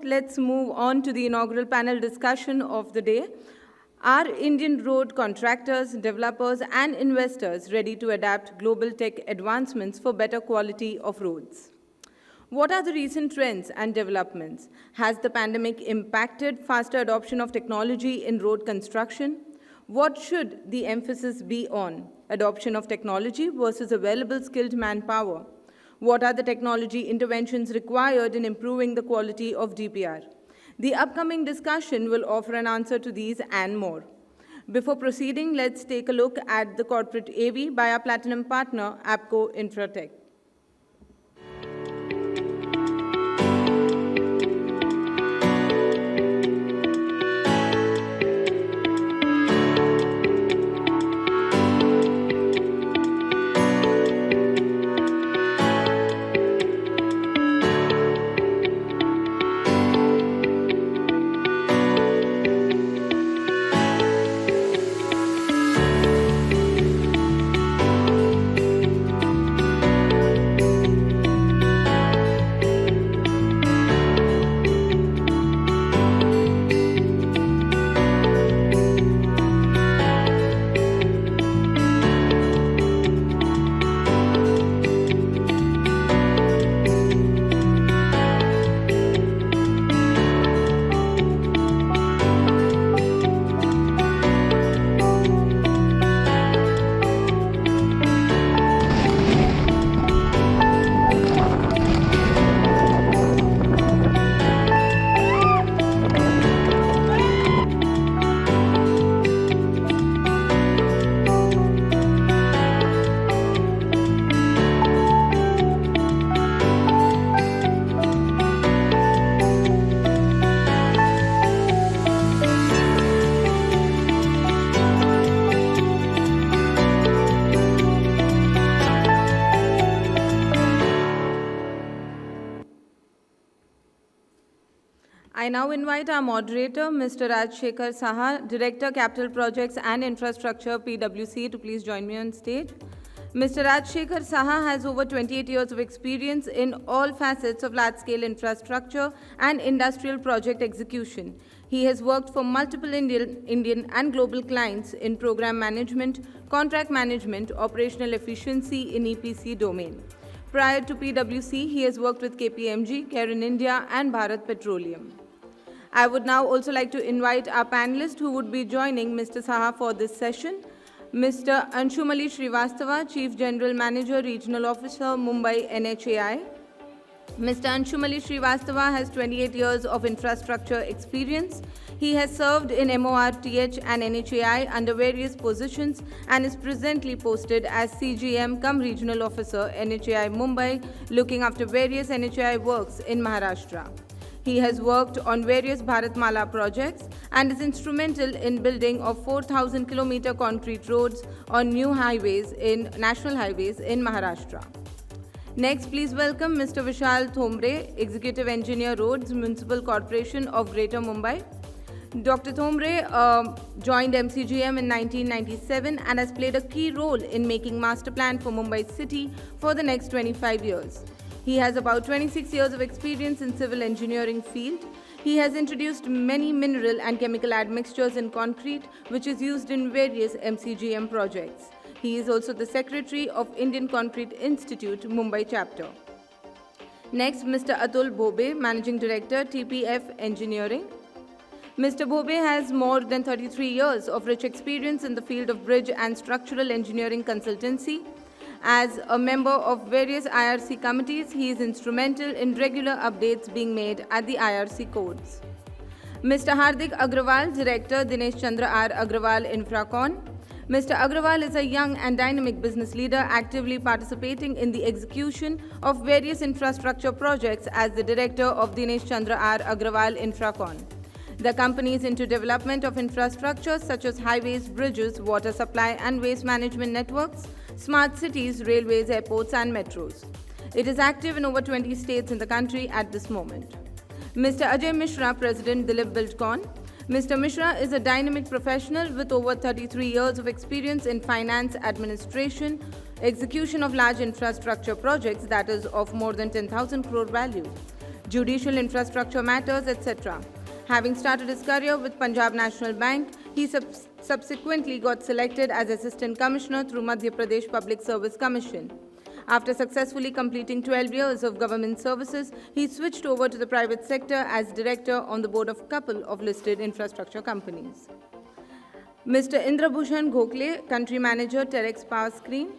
Let's move on to the inaugural panel discussion of the day. Are Indian road contractors, developers, and investors ready to adapt global tech advancements for better quality of roads? What are the recent trends and developments? Has the pandemic impacted faster adoption of technology in road construction? What should the emphasis be on? Adoption of technology versus available skilled manpower? What are the technology interventions required in improving the quality of DPR? The upcoming discussion will offer an answer to these and more. Before proceeding, let's take a look at the corporate AV by our platinum partner, APCO Infratech. I now invite our moderator, Mr. Rajshekhar Saha, Director, Capital Projects and Infrastructure, PwC, to please join me on stage. Mr. Rajshekhar Saha has over 28 years of experience in all facets of large-scale infrastructure and industrial project execution. He has worked for multiple Indian and global clients in program management, contract management, operational efficiency in EPC domain. Prior to PwC, he has worked with KPMG, Cairn India, and Bharat Petroleum. I would now also like to invite our panelists who would be joining Mr. Saha for this session. Mr. Anshumali Srivastava, Chief General Manager, Regional Officer, Mumbai NHAI. Mr. Anshumali Srivastava has 28 years of infrastructure experience. He has served in MORTH and NHAI under various positions and is presently posted as CGM cum Regional Officer, NHAI Mumbai, looking after various NHAI works in Maharashtra. He has worked on various Bharatmala projects and is instrumental in building of 4,000 kilometer concrete roads on new highways in national highways in Maharashtra. Next, please welcome Mr. Vishal Thombre, Executive Engineer Roads, Municipal Corporation of Greater Mumbai. Dr. Thombre joined MCGM in 1997 and has played a key role in making master plan for Mumbai city for the next 25 years. He has about 26 years of experience in civil engineering field. He has introduced many mineral and chemical admixtures in concrete, which is used in various MCGM projects. He is also the Secretary of Indian Concrete Institute, Mumbai chapter. Next, Mr. Atul Bhobe, Managing Director, TPF Engineering. Mr. Bhobe has more than 33 years of rich experience in the field of bridge and structural engineering consultancy. As a member of various IRC committees, he is instrumental in regular updates being made at the IRC codes. Mr. Hardik Agrawal, Director, Dinesh Chandra R. Agrawal Infracon. Mr. Agrawal is a young and dynamic business leader actively participating in the execution of various infrastructure projects as the Director of Dinesh Chandra R. Agrawal Infracon. The company is into development of infrastructure such as highways, bridges, water supply and waste management networks, smart cities, railways, airports and metros. It is active in over 20 states in the country at this moment. Mr. Ajay Mishra, President, Dilip Buildcon. Mr. Mishra is a dynamic professional with over 33 years of experience in finance, administration, execution of large infrastructure projects that is of more than 10,000 crore value. judicial infrastructure matters, etc. Having started his career with Punjab National Bank, he subsequently got selected as Assistant Commissioner through Madhya Pradesh Public Service Commission. After successfully completing 12 years of government services, he switched over to the private sector as director on the board of a couple of listed infrastructure companies. Mr. Indrabhushan Gokhale, Country Manager, Terex Power Screen.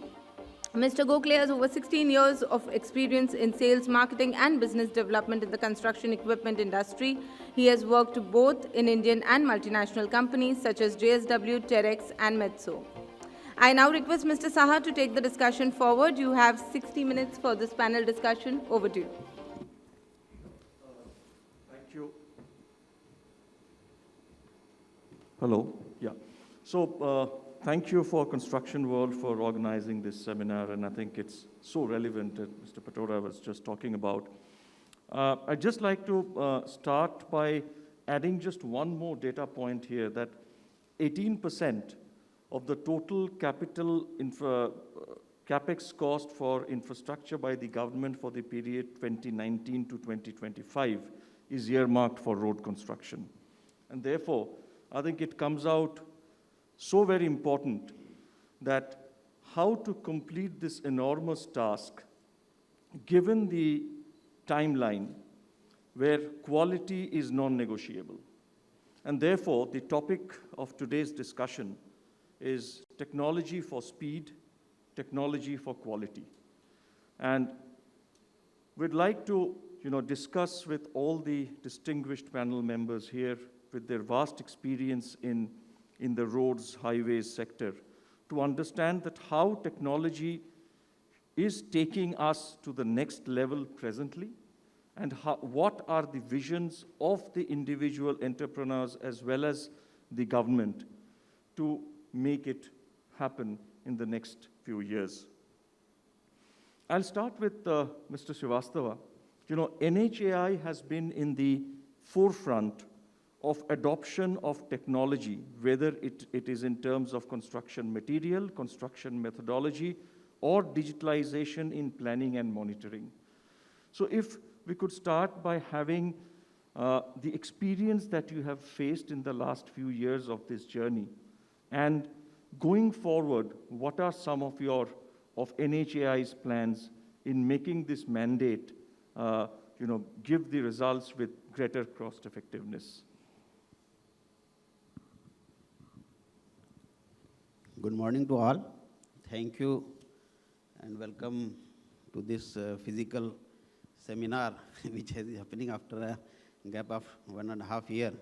Mr. Gokhale has over 16 years of experience in sales, marketing, and business development in the construction equipment industry. He has worked both in Indian and multinational companies such as JSW, Terex, and Metso. I now request Mr. Saha to take the discussion forward. You have 60 minutes for this panel discussion. Over to you. Thank you. Hello. Yeah. So, thank you for Construction World for organizing this seminar, and I think it's so relevant that Mr. Patora was just talking about. I'd just like to start by adding just one more data point here, that 18% of the total capital capex cost for infrastructure by the government for the period 2019 to 2025 is earmarked for road construction. And therefore, I think it comes out so very important that how to complete this enormous task, given the timeline where quality is non-negotiable. And therefore, the topic of today's discussion is technology for speed, technology for quality. And we'd like to discuss with all the distinguished panel members here with their vast experience in the roads, highways sector, to understand that how technology is taking us to the next level presently, and what are the visions of the individual entrepreneurs as well as the government to make it happen in the next few years. I'll start with Mr. Srivastava. NHAI has been in the forefront of adoption of technology, whether it is in terms of construction material, construction methodology, or digitalization in planning and monitoring. So if we could start by having the experience that you have faced in the last few years of this journey, and going forward, what are some of NHAI's plans in making this mandate, give the results with greater cost effectiveness? Good morning to all. Thank you and welcome to this physical seminar which is happening after a gap of 1.5 years.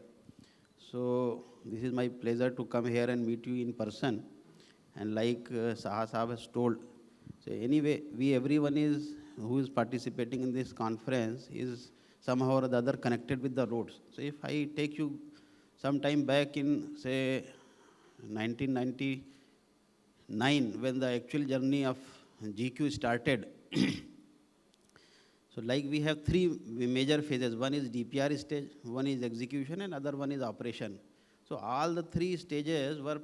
So this is my pleasure to come here and meet you in person. And like Saha Sahab has told, so anyway, everyone who is participating in this conference is somehow or the other connected with the roads. So if I take you some time back in, say, 1999, when the actual journey of GQ started, so like we have three major phases. One is DPR stage, one is execution, and other one is operation. So all the three stages were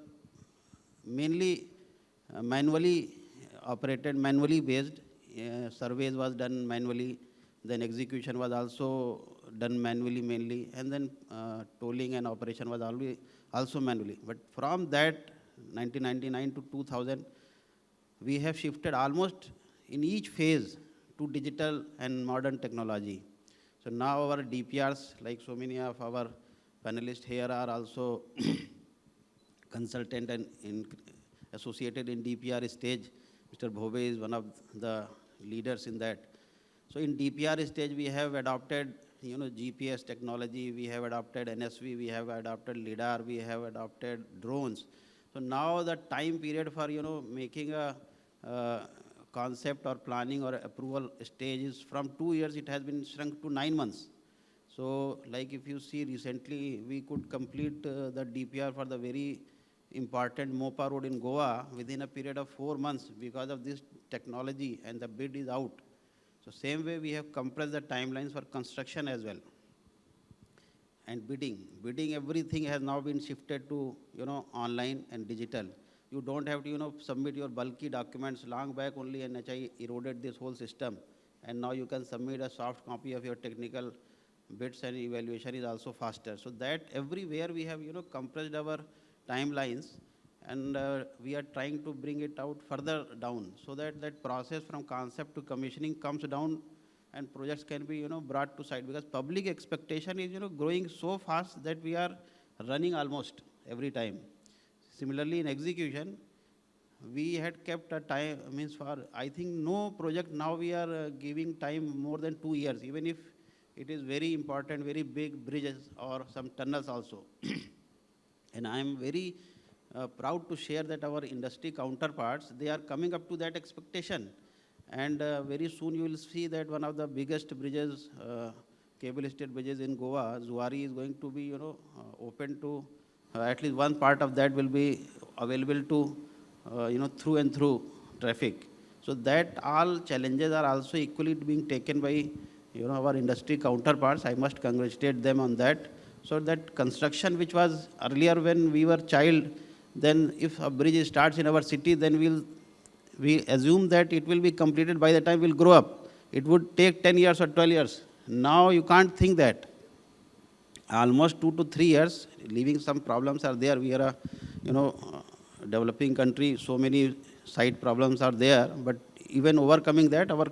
mainly manually operated, manually based. Surveys was done manually, then execution was also done manually mainly, and then tolling and operation was also manually. But from that 1999 to 2000, we have shifted almost in each phase to digital and modern technology. So now our DPRs, like so many of our panelists here, are also consultant and associated in DPR stage. Mr. Bhobe is one of the leaders in that. So in DPR stage, we have adopted GPS technology, we have adopted NSV, we have adopted LIDAR, we have adopted drones. So now the time period for making a concept or planning or approval stage is from 2 years, it has been shrunk to 9 months. So like if you see recently, we could complete the DPR for the very important Mopa road in Goa within a period of 4 months because of this technology, and the bid is out. So same way we have compressed the timelines for construction as well. And bidding, everything has now been shifted to online and digital. You don't have to submit your bulky documents. Long back only NHAI eroded this whole system. and now you can submit a soft copy of your technical bits, and evaluation is also faster. So that everywhere we have, compressed our timelines, and we are trying to bring it out further down, so that that process from concept to commissioning comes down, and projects can be, brought to site, because public expectation is, growing so fast that we are running almost every time. Similarly, in execution, we had kept a time, means for, I think, no project now we are giving time more than 2 years, even if it is very important, very big bridges or some tunnels also. And I am very proud to share that our industry counterparts, they are coming up to that expectation. And very soon you will see that one of the biggest bridges, cable stayed bridges in Goa, Zuari, is going to be, open to, at least one part of that will be available to, through and through traffic. So that all challenges are also equally being taken by, our industry counterparts. I must congratulate them on that. So that construction, which was earlier when we were child, then if a bridge starts in our city, then we assume that it will be completed by the time we'll grow up. It would take 10 years or 12 years. Now you can't think that. Almost 2 to 3 years, leaving some problems are there. We are a, developing country, so many site problems are there, but even overcoming that, our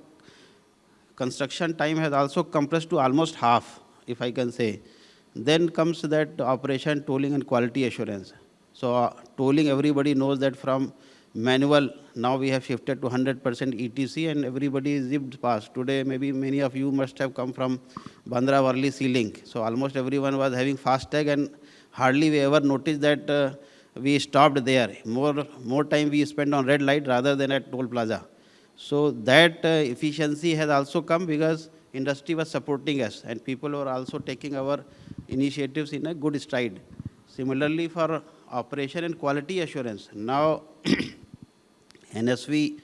construction time has also compressed to almost half, if I can say. Then comes that operation, tolling and quality assurance. So tolling, everybody knows that from manual, now we have shifted to 100% ETC, and everybody is zipped past. Today, maybe many of you must have come from Bandra Worli Sea Link. So almost everyone was having FASTag, and hardly we ever noticed that we stopped there. More time we spent on red light rather than at toll plaza. So that efficiency has also come because industry was supporting us, and people were also taking our initiatives in a good stride. Similarly, for operation and quality assurance, now NSV,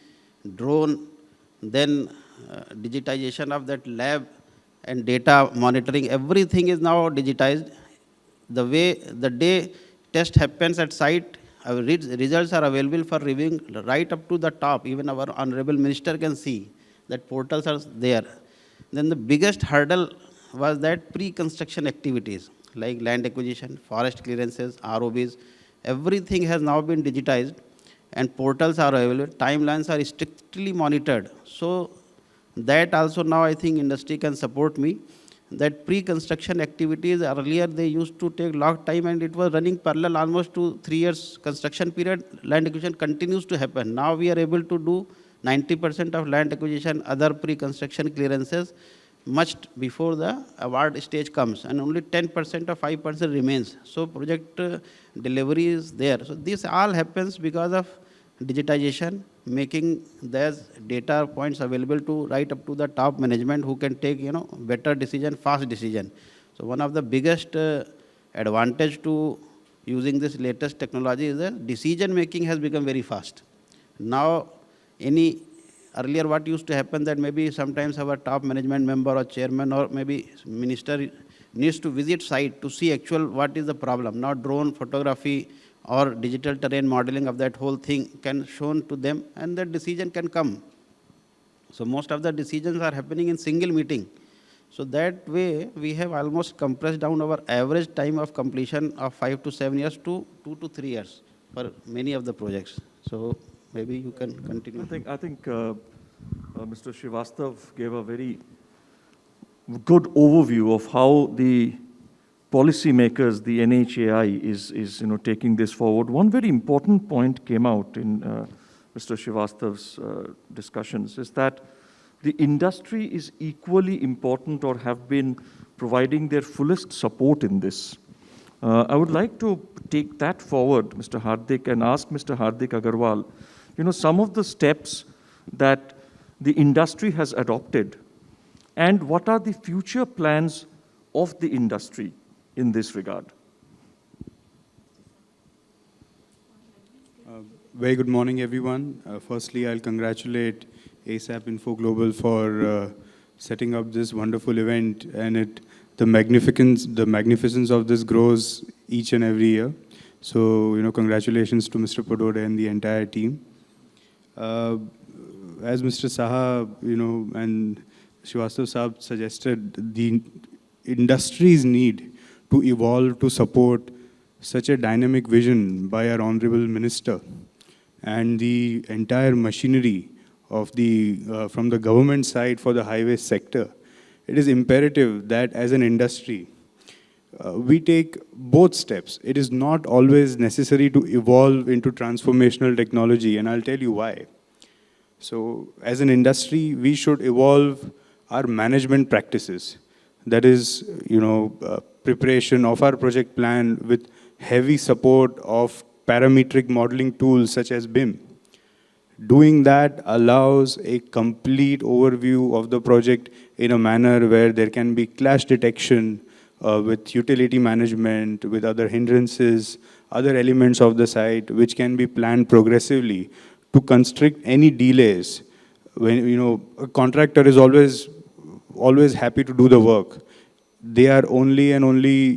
drone, then digitization of that lab and data monitoring, everything is now digitized. The day test happens at site, our results are available for reviewing right up to the top. Even our Honorable Minister can see that portals are there. Then the biggest hurdle was that pre-construction activities like land acquisition, forest clearances, ROBs, everything has now been digitized, and portals are available. Timelines are strictly monitored. So that also now I think industry can support me. That pre-construction activities, earlier they used to take long time, and it was running parallel almost to 3 years construction period. Land acquisition continues to happen. Now we are able to do 90% of land acquisition, other pre-construction clearances much before the award stage comes, and only 10% or 5% remains. So project delivery is there. So this all happens because of digitization, making those data points available to right up to the top management who can take, better decision, fast decision. So one of the biggest advantage to using this latest technology is that decision making has become very fast. Now, earlier what used to happen that maybe sometimes our top management member or chairman or maybe minister needs to visit site to see actual what is the problem. Now drone photography or digital terrain modeling of that whole thing can shown to them, and the decision can come. So most of the decisions are happening in single meeting. So that way we have almost compressed down our average time of completion of 5 to 7 years to 2 to 3 years for many of the projects. So maybe you can continue. I think Mr. Srivastav gave a very good overview of how the policymakers, the NHAI, is taking this forward. One very important point came out in Mr. Srivastav's discussions is that the industry is equally important or have been providing their fullest support in this. I would like to take that forward, Mr. Hardik, and ask Mr. Hardik Agarwal, some of the steps that the industry has adopted, and what are the future plans of the industry in this regard? Very good morning, everyone. Firstly, I'll congratulate ASAP Info Global for setting up this wonderful event, and the magnificence of this grows each and every year. So, congratulations to Mr. Podode and the entire team. as Mr. Saha, and Srivastav Saab suggested, the industry's need to evolve to support such a dynamic vision by our Honorable Minister and the entire machinery of from the government side for the highway sector, it is imperative that as an industry, we take both steps. It is not always necessary to evolve into transformational technology, and I'll tell you why. So, as an industry, we should evolve our management practices. That is, preparation of our project plan with heavy support of parametric modeling tools such as BIM. Doing that allows a complete overview of the project in a manner where there can be clash detection with utility management, with other hindrances, other elements of the site, which can be planned progressively to constrict any delays. When, a contractor is always happy to do the work. They are only and only,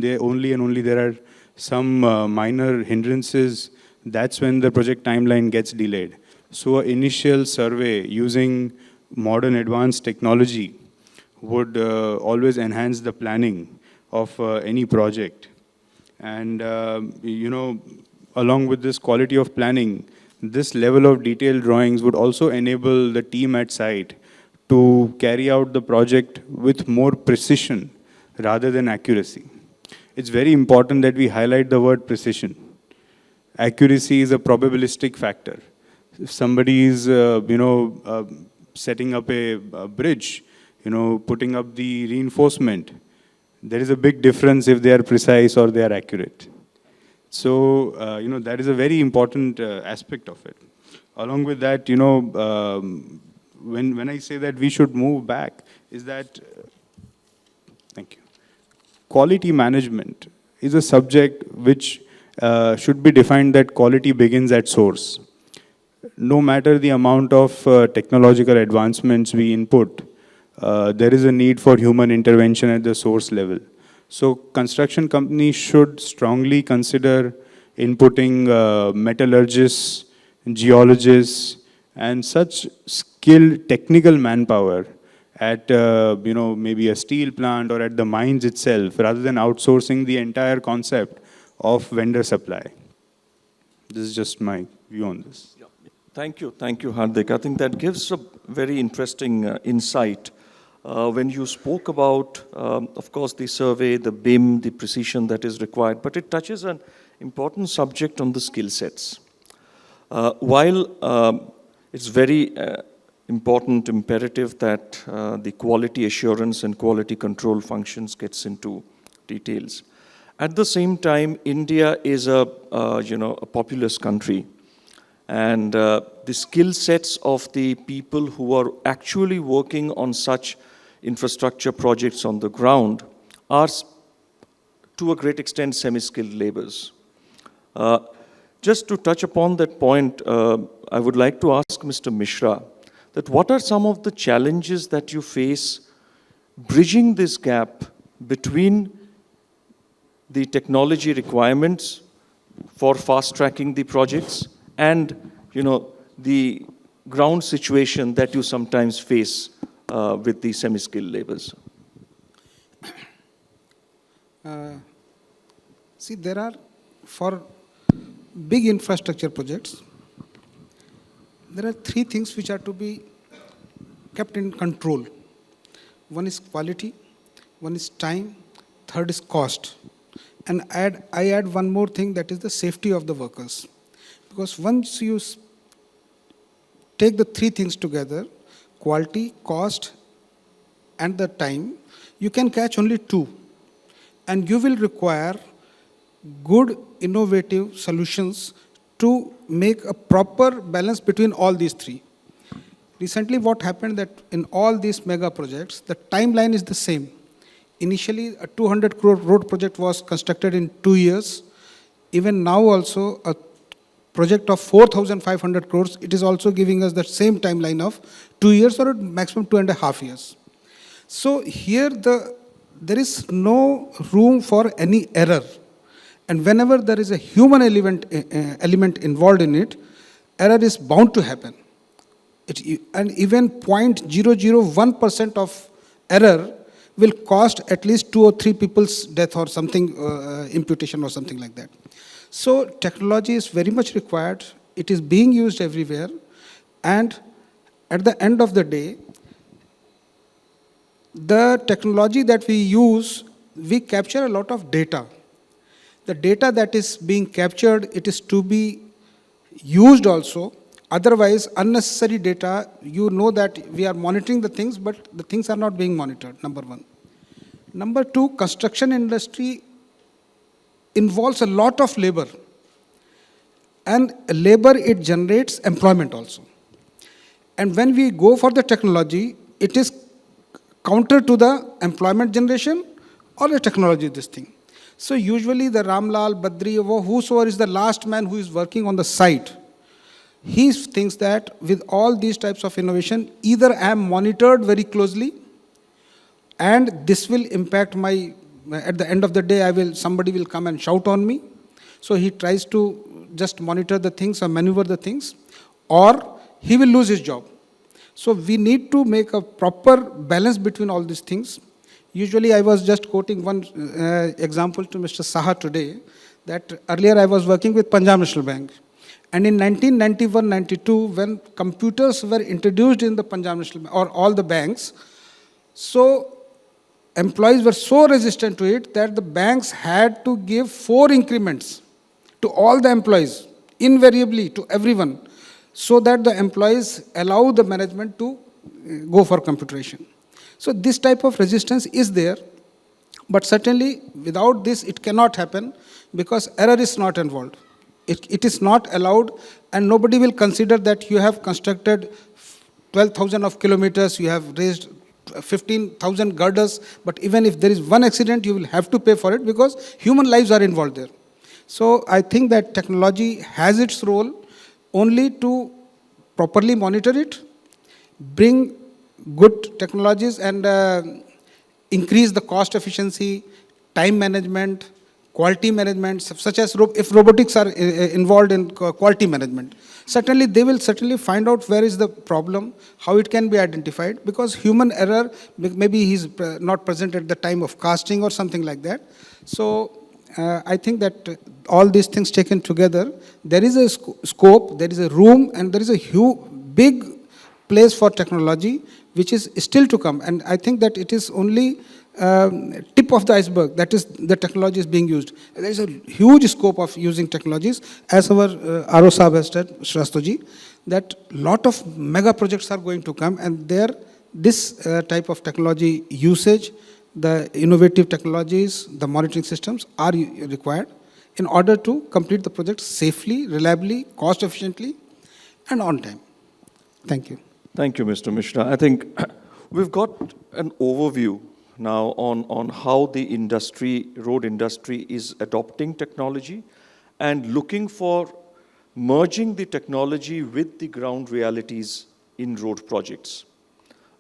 there are some minor hindrances. That's when the project timeline gets delayed. So an initial survey using modern advanced technology would always enhance the planning of any project. And, along with this quality of planning, this level of detailed drawings would also enable the team at site to carry out the project with more precision rather than accuracy. It's very important that we highlight the word precision. Accuracy is a probabilistic factor. If somebody is, setting up a bridge, putting up the reinforcement, there is a big difference if they are precise or they are accurate. So, that is a very important aspect of it. Along with that, when I say that we should move back, is that, thank you. Quality management is a subject which should be defined that quality begins at source. No matter the amount of technological advancements we input, there is a need for human intervention at the source level. So construction companies should strongly consider inputting metallurgists, geologists, and such skilled technical manpower at maybe a steel plant or at the mines itself, rather than outsourcing the entire concept of vendor supply. This is just my view on this. Yeah. Thank you, Hardik. I think that gives a very interesting insight. When you spoke about, of course, the survey, the BIM, the precision that is required, but it touches an important subject on the skill sets. While it's very important, imperative that the quality assurance and quality control functions gets into details. At the same time, India is a populous country, and the skill sets of the people who are actually working on such infrastructure projects on the ground are, to a great extent, semi-skilled laborers. Just to touch upon that point, I would like to ask Mr. Mishra that what are some of the challenges that you face bridging this gap between the technology requirements for fast-tracking the projects and, the ground situation that you sometimes face with the semi-skilled laborers? See, there are, for big infrastructure projects, there are three things which are to be kept in control. One is quality, one is time, third is cost. And I add one more thing, that is the safety of the workers. Because once you take the three things together, quality, cost, and the time, you can catch only two. And you will require good, innovative solutions to make a proper balance between all these three. Recently, what happened that in all these mega projects, the timeline is the same. Initially, a 200 crore road project was constructed in 2 years. Even now also, a project of 4,500 crores, it is also giving us the same timeline of 2 years or maximum 2.5 years. So here, there is no room for any error. And whenever there is a human element involved in it, error is bound to happen. And even 0.001% of error will cost at least 2 or 3 people's death or something, imputation or something like that. So technology is very much required. It is being used everywhere. And at the end of the day, the technology that we use, we capture a lot of data. The data that is being captured, it is to be used also. Otherwise, unnecessary data, you know that we are monitoring the things, but the things are not being monitored, number one. Number two, construction industry involves a lot of labor. And labor, it generates employment also. And when we go for the technology, it is counter to the employment generation or the technology, this thing. So usually the Ramlal, Badri, or whosoever is the last man who is working on the site, he thinks that with all these types of innovation, either I am monitored very closely, and this will impact my, at the end of the day, somebody will come and shout on me. So he tries to just monitor the things or maneuver the things, or he will lose his job. So we need to make a proper balance between all these things. Usually I was just quoting one example to Mr. Saha today, that earlier I was working with Punjab National Bank. And in 1991-92, when computers were introduced in the Punjab National Bank, or all the banks, so employees were so resistant to it that the banks had to give 4 increments to all the employees, invariably to everyone, so that the employees allow the management to go for computation. So this type of resistance is there, but certainly without this it cannot happen, because error is not involved. It is not allowed, and nobody will consider that you have constructed 12,000 of kilometers, you have raised 15,000 girders, but even if there is one accident, you will have to pay for it, because human lives are involved there. So I think that technology has its role only to properly monitor it, bring good technologies, and increase the cost efficiency, time management, quality management, such as if robotics are involved in quality management. Certainly, they will certainly find out where is the problem, how it can be identified, because human error, maybe he's not present at the time of casting or something like that. So I think that all these things taken together, there is a scope, there is a room, and there is a big place for technology, which is still to come. And I think that it is only tip of the iceberg, that is the technology is being used. There is a huge scope of using technologies, as our RO Sahab has said, Shrastoji, that lot of mega projects are going to come, and there this type of technology usage, the innovative technologies, the monitoring systems are required in order to complete the project safely, reliably, cost efficiently, and on time. Thank you. Thank you, Mr. Mishra. I think we've got an overview now on how the industry, road industry, is adopting technology and looking for merging the technology with the ground realities in road projects.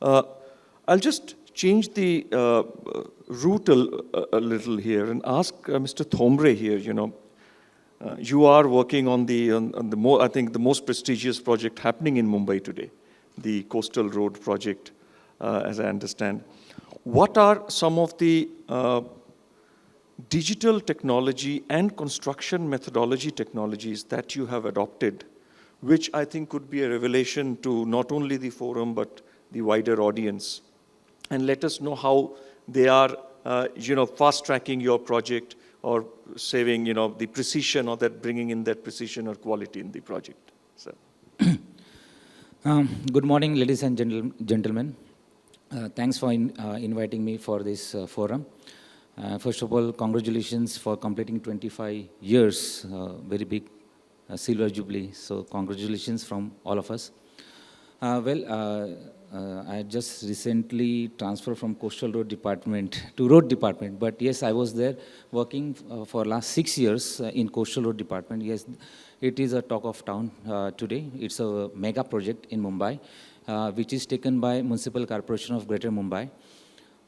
I'll just change the route a little here and ask Mr. Thomre here, you are working on I think the most prestigious project happening in Mumbai today, the Coastal Road project, as I understand. What are some of the digital technology and construction methodology technologies that you have adopted, which I think could be a revelation to not only the forum, but the wider audience? And let us know how they are, fast-tracking your project, or saving, the precision, or that bringing in that precision or quality in the project. So. Good morning, ladies and gentlemen. Thanks for inviting me for this forum. First of all, congratulations for completing 25 years, very big silver jubilee. So congratulations from all of us. I just recently transferred from Coastal Road Department to Road Department. But yes, I was there working for last 6 years in Coastal Road Department. Yes, it is a talk of town today. It's a mega project in Mumbai, which is taken by Municipal Corporation of Greater Mumbai.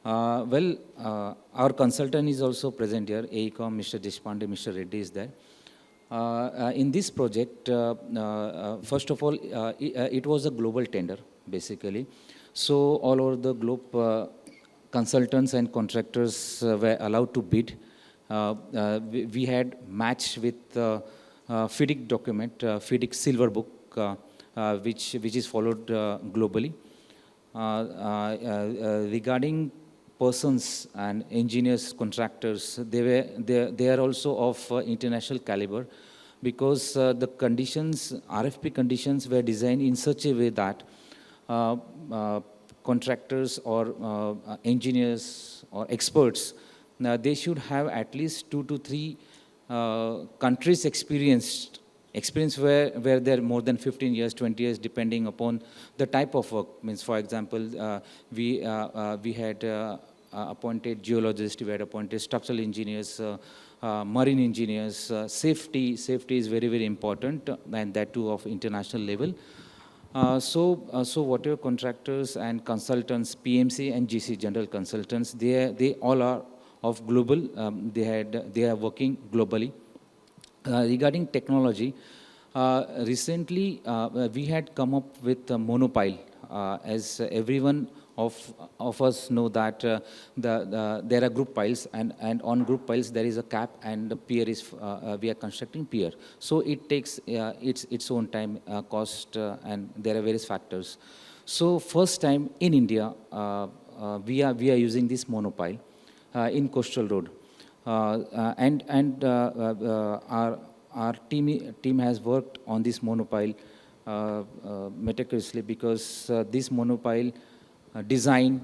Our consultant is also present here, AECOM, Mr. Deshpande, Mr. Reddy is there. In this project, first of all, it was a global tender, basically. So all over the globe, consultants and contractors were allowed to bid. We had matched with FIDIC document, FIDIC Silver Book, which is followed globally. Regarding persons and engineers, contractors, they are also of international caliber, because the conditions, RFP conditions were designed in such a way that contractors or engineers or experts, they should have at least 2 to 3 countries experience where they're more than 15 years, 20 years, depending upon the type of work. Means, for example, we had appointed geologists, we had appointed structural engineers, marine engineers. Safety is very, very important, and that too of international level. So whatever contractors and consultants, PMC and GC, general consultants, they all are of global. They are working globally. Regarding technology, recently we had come up with a monopile. As everyone of us know that there are group piles, and on group piles there is a cap, and the pier is, we are constructing pier. So it takes its own time, cost, and there are various factors. So first time in India, we are using this monopile in Coastal Road. Our team has worked on this monopile meticulously, because this monopile design,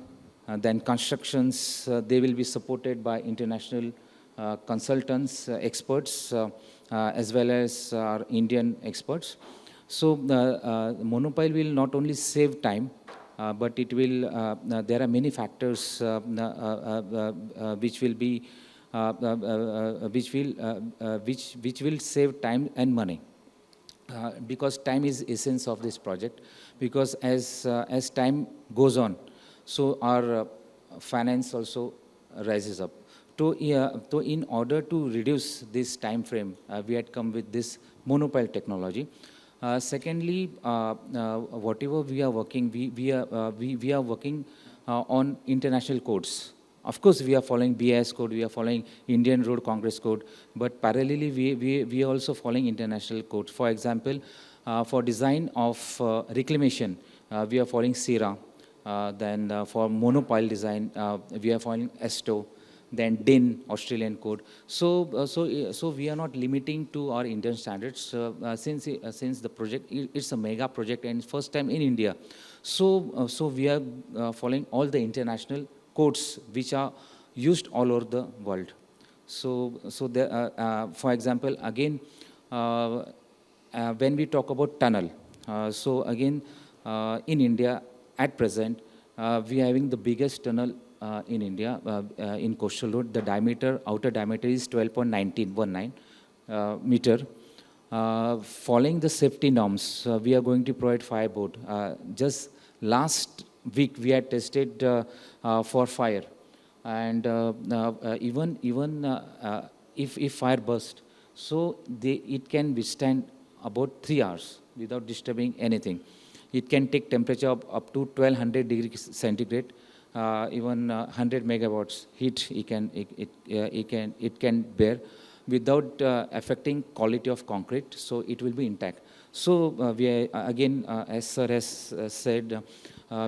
then constructions, they will be supported by international consultants, experts, as well as our Indian experts. So the monopile will not only save time, but it will, there are many factors which will be, which will save time and money. Because time is essence of this project, because as time goes on, so our finance also rises up. So in order to reduce this time frame, we had come with this monopile technology. Secondly, whatever we are working, we are working on international codes. Of course, we are following BIS code, we are following Indian Road Congress code, but parallelly we are also following international codes. For example, for design of reclamation, we are following CERA. Then for monopile design, we are following ESTO. Then DIN, Australian code. So we are not limiting to our Indian standards, since the project, it's a mega project and first time in India. So we are following all the international codes which are used all over the world. So for example, again, when we talk about tunnel, so again, in India at present, we are having the biggest tunnel in India, in Coastal Road. The diameter, outer diameter is 12.19 meter. Following the safety norms, we are going to provide fireboard. Just last week we had tested for fire, and even if fire burst, so it can withstand about 3 hours without disturbing anything. It can take temperature up to 1200 degrees centigrade. Even 100 megawatts heat it can bear without affecting quality of concrete, so it will be intact. So we are, again, as sir has said,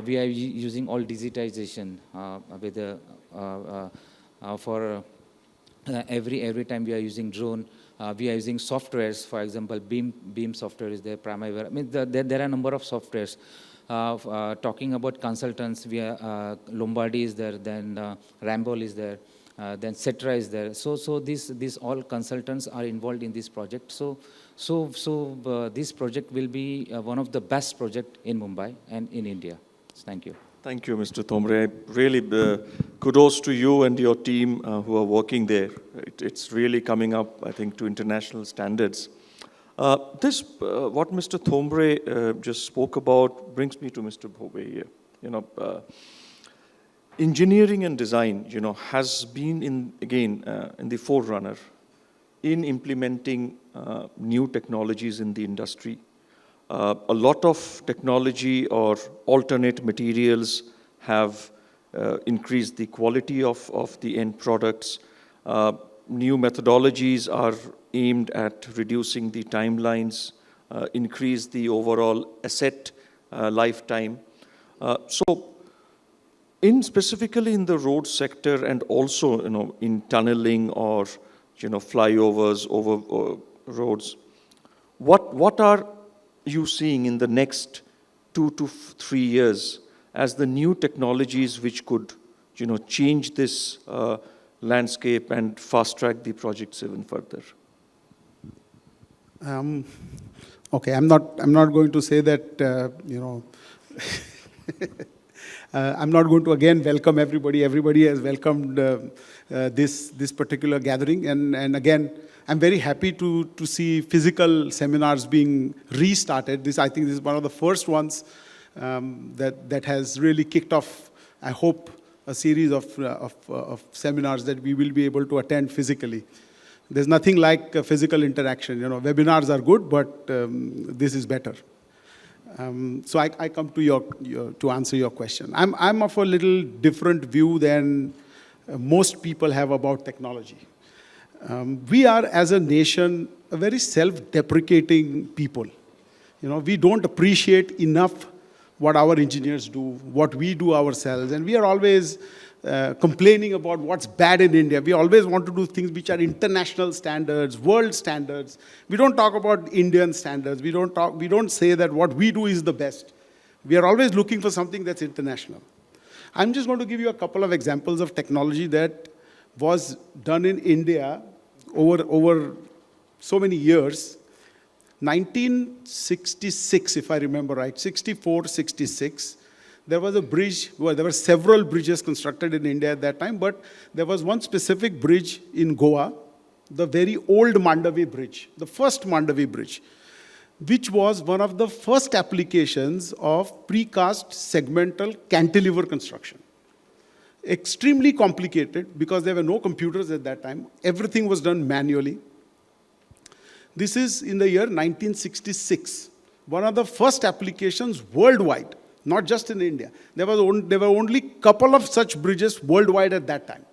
we are using all digitization with for every time we are using drone. We are using softwares. For example, Beam software is there, Primavera. I mean, there are a number of softwares. Talking about consultants, we are, Lombardi is there, then Rambol is there, then Cetra is there. So these all consultants are involved in this project. So this project will be one of the best project in Mumbai and in India. Thank you. Thank you, Mr. Thombre. Really, kudos to you and your team who are working there. It's really coming up, I think, to international standards. What Mr. Thombre just spoke about brings me to Mr. Bhobe here. Engineering and design, has been in the forerunner in implementing new technologies in the industry. A lot of technology or alternate materials have increased the quality of the end products. New methodologies are aimed at reducing the timelines, increase the overall asset lifetime. So, specifically in the road sector and also, in tunneling or, flyovers over roads, what are you seeing in the next 2 to 3 years as the new technologies which could, change this landscape and fast track the projects even further? Okay, I'm not going to say that, I'm not going to again welcome everybody. Everybody has welcomed this particular gathering. And again, I'm very happy to see physical seminars being restarted. I think this is one of the first ones that has really kicked off, I hope, a series of seminars that we will be able to attend physically. There's nothing like physical interaction. Webinars are good, but this is better. So I come to to answer your question. I'm of a little different view than most people have about technology. We are, as a nation, a very self-deprecating people. We don't appreciate enough what our engineers do, what we do ourselves, and we are always complaining about what's bad in India. We always want to do things which are international standards, world standards. We don't talk about Indian standards. We don't say that what we do is the best. We are always looking for something that's international. I'm just going to give you a couple of examples of technology that was done in India over so many years. 1966, if I remember right, 64, 66, there was a bridge, well, there were several bridges constructed in India at that time, but there was one specific bridge in Goa, the very old Mandavi Bridge, the first Mandavi Bridge, which was one of the first applications of precast segmental cantilever construction. Extremely complicated because there were no computers at that time. Everything was done manually. This is in the year 1966. One of the first applications worldwide, not just in India. There were only a couple of such bridges worldwide at that time.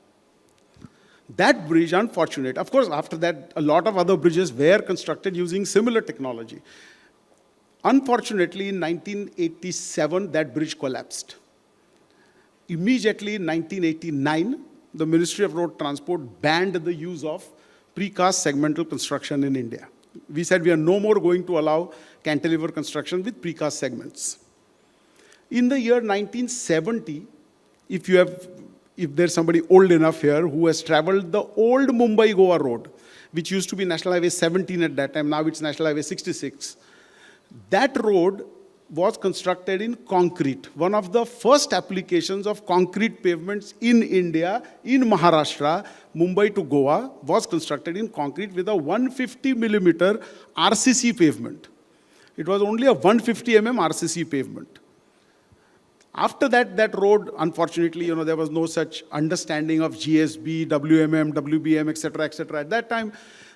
That bridge, unfortunate. Of course, after that, a lot of other bridges were constructed using similar technology. Unfortunately, in 1987, that bridge collapsed. Immediately in 1989, the Ministry of Road Transport banned the use of precast segmental construction in India. We said we are no more going to allow cantilever construction with precast segments. In the year 1970, if there's somebody old enough here who has traveled the old Mumbai-Goa road, which used to be National Highway 17 at that time, now it's National Highway 66, that road was constructed in concrete. One of the first applications of concrete pavements in India, in Maharashtra, Mumbai to Goa, was constructed in concrete with a 150 millimeter RCC pavement. It was only a 150 RCC pavement. After that road, unfortunately, there was no such understanding of GSB, WMM, WBM, etc., etc. At that time,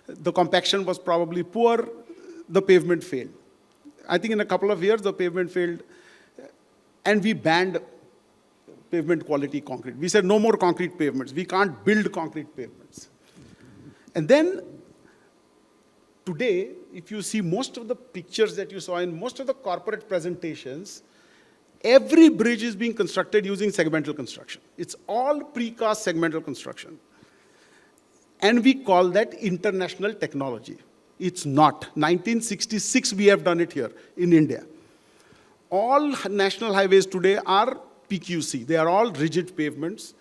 the compaction was probably poor, the pavement failed. I think in a couple of years, the pavement failed, and we banned pavement quality concrete. We said no more concrete pavements. We can't build concrete pavements. And then, today, if you see most of the pictures that you saw in most of the corporate presentations, every bridge is being constructed using segmental construction. It's all precast segmental construction. And we call that international technology. It's not. 1966, we have done it here in India. All national highways today are PQC. They are all rigid pavements.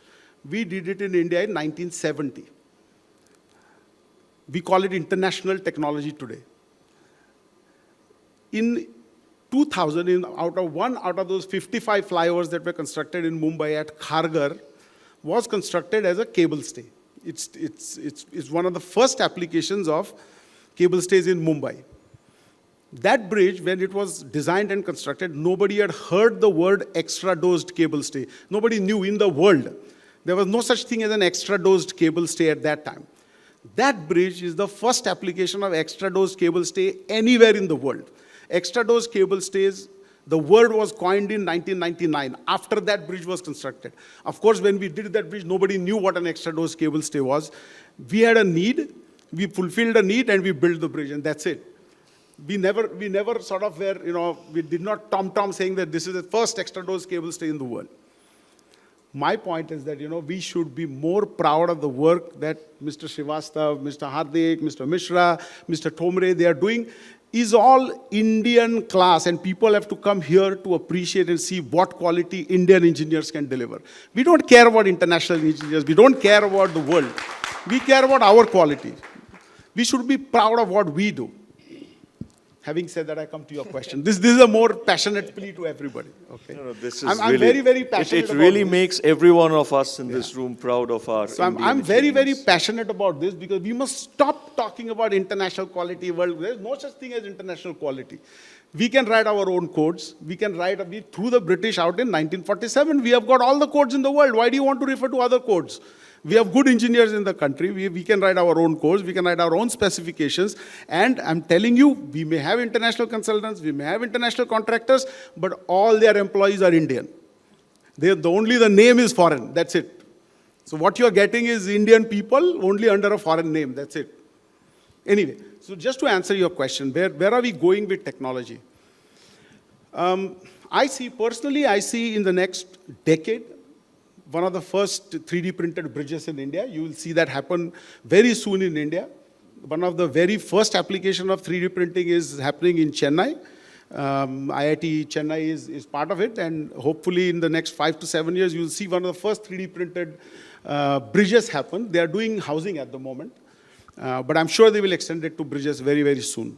We did it in India in 1970. We call it international technology today. In 2000, out of those 55 flyovers that were constructed in Mumbai at Kharghar, was constructed as a cable stay. It's one of the first applications of cable stays in Mumbai. That bridge, when it was designed and constructed, nobody had heard the word extra-dosed cable stay. Nobody knew in the world. There was no such thing as an extra-dosed cable stay at that time. That bridge is the first application of extra dose cable stay anywhere in the world. Extra dose cable stays, the word was coined in 1999. After that bridge was constructed. Of course, when we did that bridge, nobody knew what an extra dose cable stay was. We had a need, we fulfilled a need, and we built the bridge, and that's it. We never sort of were, we did not tom-tom saying that this is the first extra dose cable stay in the world. My point is that, we should be more proud of the work that Mr. Srivastav, Mr. Hardik, Mr. Mishra, Mr. Thomre, they are doing is all Indian class, and people have to come here to appreciate and see what quality Indian engineers can deliver. We don't care about international engineers. We don't care about the world. We care about our quality. We should be proud of what we do. Having said that, I come to your question. This is a more passionate plea to everybody. Okay. No, this is I'm very, very passionate. It really about this. makes every one of us in this room proud of our. So Indian I'm very, very achievements. passionate about this because we must stop talking about international quality world. There's no such thing as international quality. We can write our own codes. We can through the British out in 1947. We have got all the codes in the world. Why do you want to refer to other codes? We have good engineers in the country. We can write our own codes. We can write our own specifications. And I'm telling you, we may have international consultants, we may have international contractors, but all their employees are Indian. Only the name is foreign. That's it. So what you're getting is Indian people only under a foreign name. That's it. Anyway, so just to answer your question, where are we going with technology? I see in the next decade, one of the first 3D printed bridges in India. You will see that happen very soon in India. One of the very first application of 3D printing is happening in Chennai. IIT Chennai is part of it, and hopefully in the next 5 to 7 years, you will see one of the first 3D printed bridges happen. They are doing housing at the moment, but I'm sure they will extend it to bridges very, very soon.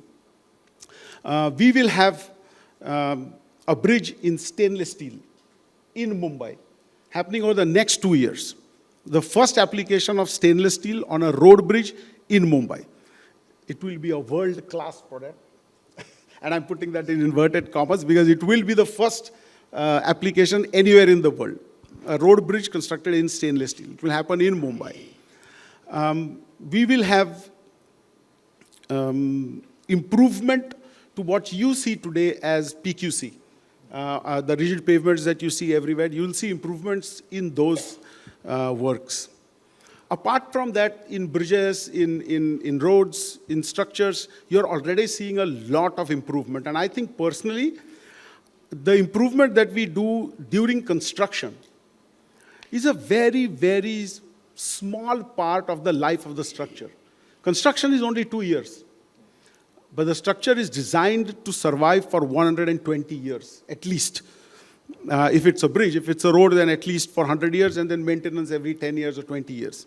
We will have a bridge in stainless steel in Mumbai, happening over the next 2 years. The first application of stainless steel on a road bridge in Mumbai. It will be a world-class product. And I'm putting that in inverted commas because it will be the first application anywhere in the world. A road bridge constructed in stainless steel. It will happen in Mumbai. We will have improvement to what you see today as PQC. The rigid pavements that you see everywhere, you will see improvements in those works. Apart from that, in bridges, in roads, in structures, you're already seeing a lot of improvement. And I think personally, the improvement that we do during construction is a very, very small part of the life of the structure. Construction is only 2 years. But the structure is designed to survive for 120 years, at least. If it's a bridge, if it's a road, then at least for 100 years, and then maintenance every 10 years or 20 years.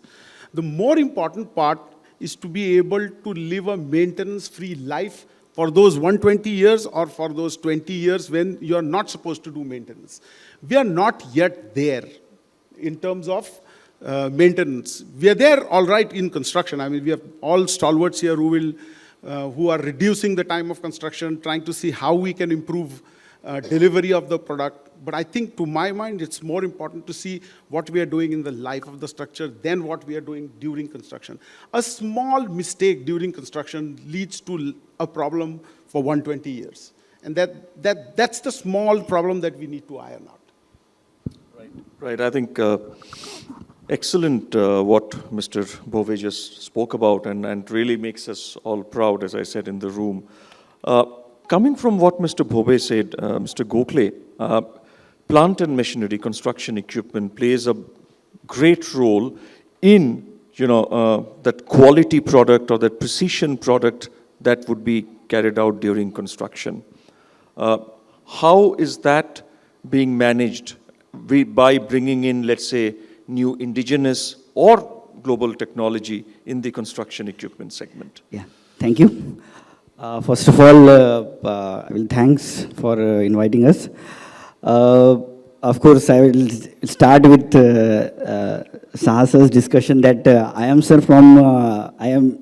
The more important part is to be able to live a maintenance-free life for those 120 years or for those 20 years when you're not supposed to do maintenance. We are not yet there in terms of maintenance. We are there all right in construction. I mean, we have all stalwarts here who are reducing the time of construction, trying to see how we can improve delivery of the product. But I think, to my mind, it's more important to see what we are doing in the life of the structure than what we are doing during construction. A small mistake during construction leads to a problem for 120 years. And that's the small problem that we need to iron out. Right. I think excellent what Mr. Bhove just spoke about, and really makes us all proud, as I said in the room. Coming from what Mr. Bhove said, Mr. Gokhale, plant and machinery, construction equipment plays a great role in, that quality product or that precision product that would be carried out during construction. How is that being managed by bringing in, let's say, new indigenous or global technology in the construction equipment segment? Yeah, thank you. First of all, I will thanks for inviting us. Of course, I will start with Sahasa's discussion that I am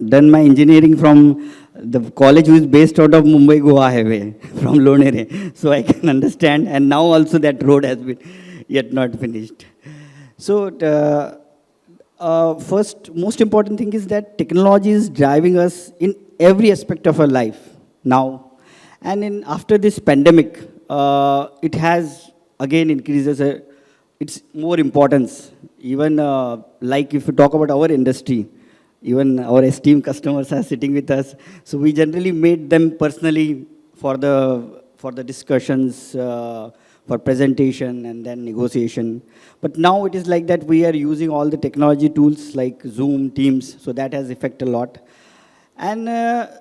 done my engineering from the college which is based out of Mumbai Goa highway from Lonere, so I can understand. And now also that road has been yet not finished. So First, most important thing is that technology is driving us in every aspect of our life now. And after this pandemic, it has again increases its more importance. Even like if you talk about our industry, even our esteemed customers are sitting with us. So we generally meet them personally for the discussions, for presentation and then negotiation. But now it is like that we are using all the technology tools like Zoom, Teams, so that has affected a lot. And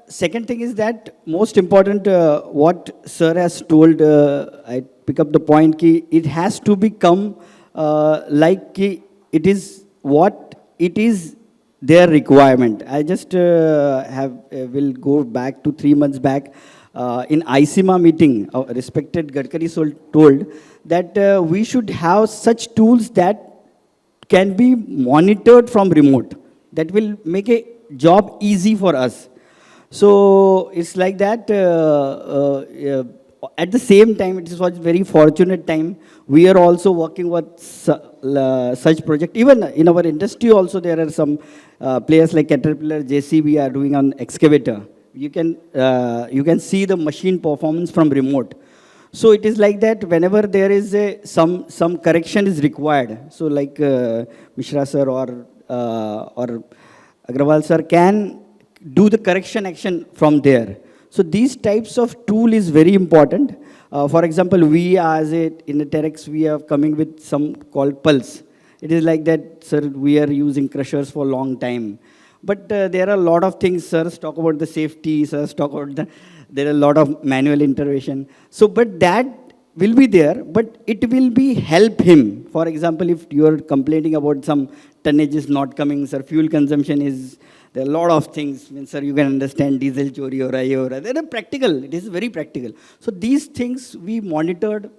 second thing is that most important, what sir has told, I pick up the point, ki it has to become like ki it is what it is their requirement. I just will go back to 3 months back. In ICMA meeting, respected Gadkari told that we should have such tools that can be monitored from remote. That will make a job easy for us. So it's like that. At the same time, it was very fortunate time. We are also working with such project. Even in our industry also, there are some players like Caterpillar, JCB are doing on excavator. You can see the machine performance from remote. So it is like that whenever there is some correction is required. So like Mishra sir or Agrawal sir can do the correction action from there. So these types of tool is very important. For example, we as in the Terex, we are coming with some called Pulse. It is like that, sir, we are using crushers for a long time. But there are a lot of things, sirs talk about the safety, sirs talk about there are a lot of manual intervention. So, but that will be there, but it will be help him. For example, if you are complaining about some tonnage is not coming, sir, fuel consumption is, there are a lot of things. I mean, sir, you can understand diesel chori or ayora. They are practical. It is very practical. So these things we monitored,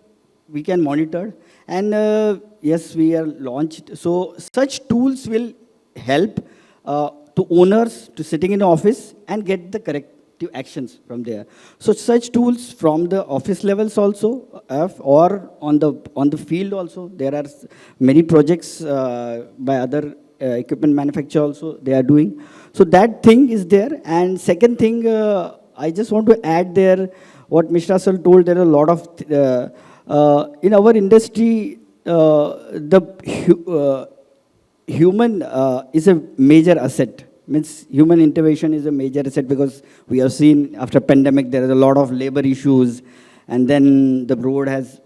we can monitor. And yes, we are launched. So such tools will help to owners to sitting in office and get the corrective actions from there. So such tools from the office levels also or on the field also. There are many projects by other equipment manufacturer also they are doing. So that thing is there. And second thing, I just want to add there what Mishra sir told. There are a lot of in our industry the human is a major asset. Means human intervention is a major asset because we have seen after pandemic there is a lot of labor issues, and then the road has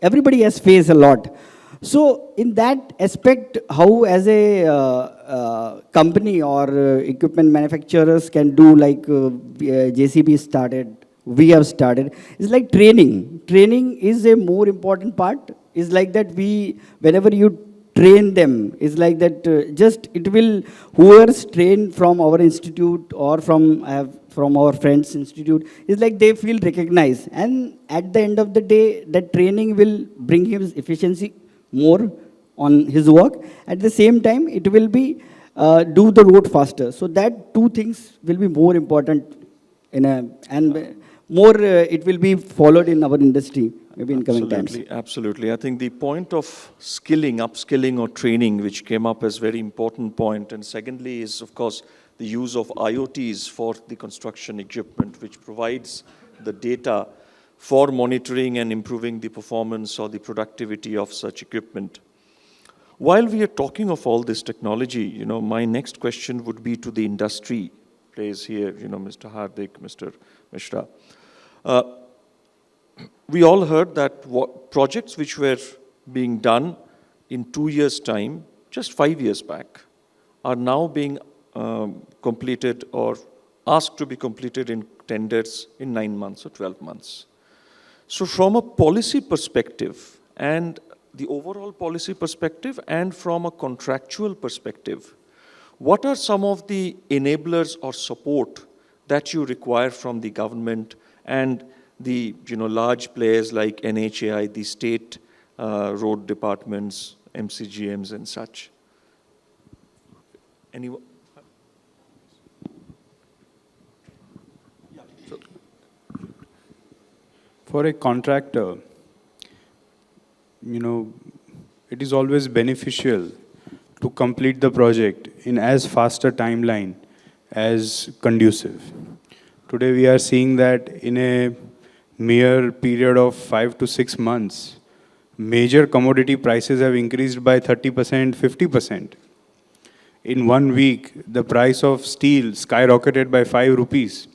everybody has faced a lot. So in that aspect, how as a company or equipment manufacturers can do like JCB started, we have started. It's like training. Training is a more important part. It's like that whenever you train them, it's like that just it will, whoever's trained from our institute or from our friends' institute, it's like they feel recognized. And at the end of the day, that training will bring him efficiency more on his work. At the same time, it will be do the road faster. So that two things will be more important and more it will be followed in our industry maybe in coming times. Absolutely. I think the point of skilling, upskilling or training, which came up as very important point. And secondly is, of course, the use of IoTs for the construction equipment, which provides the data for monitoring and improving the performance or the productivity of such equipment. While we are talking of all this technology, my next question would be to the industry players here, Mr. Hardik, Mr. Mishra. We all heard that projects which were being done in 2 years' time, just 5 years back, are now being completed or asked to be completed in tenders in 9 months or 12 months. So from a policy perspective and the overall policy perspective and from a contractual perspective, what are some of the enablers or support that you require from the government and the large players like NHAI, the state road departments, MCGMs and such? Anyone? For a contractor, it is always beneficial to complete the project in as faster timeline as conducive. Today we are seeing that in a mere period of 5 to 6 months, major commodity prices have increased by 30%, 50%. In 1 week, the price of steel skyrocketed by 5 rupees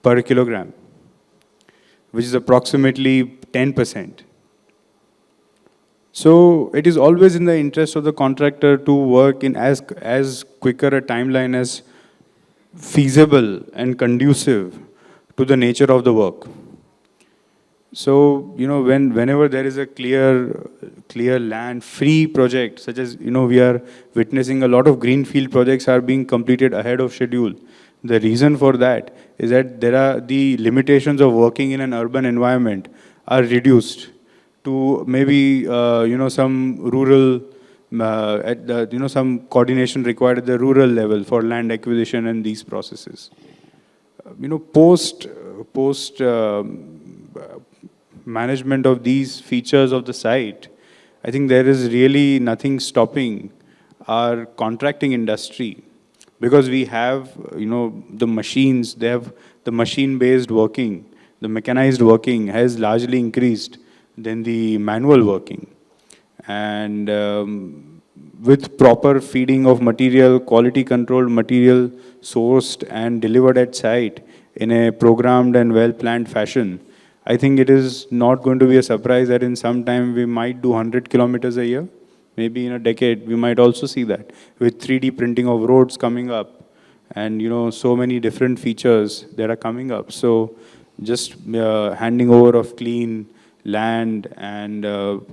per kilogram, which is approximately 10%. So it is always in the interest of the contractor to work in as quicker a timeline as feasible and conducive to the nature of the work. So, whenever there is a clear land free project, such as, we are witnessing a lot of greenfield projects are being completed ahead of schedule. The reason for that is that the limitations of working in an urban environment are reduced to maybe, some rural, some coordination required at the rural level for land acquisition and these processes. Post management of these features of the site, I think there is really nothing stopping our contracting industry, because we have, the machines, they have the machine-based working, the mechanized working has largely increased than the manual working. And with proper feeding of material, quality controlled material sourced and delivered at site in a programmed and well-planned fashion, I think it is not going to be a surprise that in some time we might do 100 kilometers a year. Maybe in a decade, we might also see that with 3D printing of roads coming up and, so many different features that are coming up. So just handing over of clean land and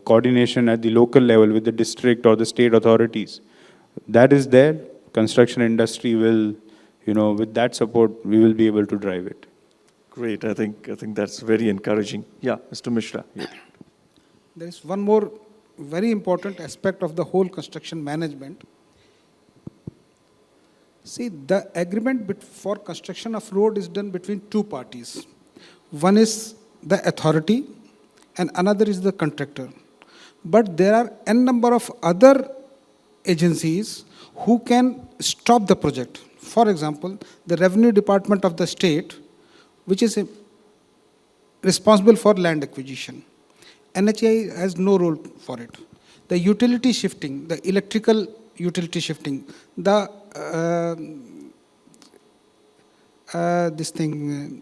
coordination at the local level with the district or the state authorities, that is there. Construction industry will, with that support, we will be able to drive it. Great. I think that's very encouraging. Yeah, Mr. Mishra. Yeah. There is one more very important aspect of the whole construction management. See, the agreement for construction of road is done between two parties. One is the authority and another is the contractor. But there are n number of other agencies who can stop the project. For example, the Revenue Department of the state, which is responsible for land acquisition. NHAI has no role for it. The utility shifting, the electrical utility shifting, the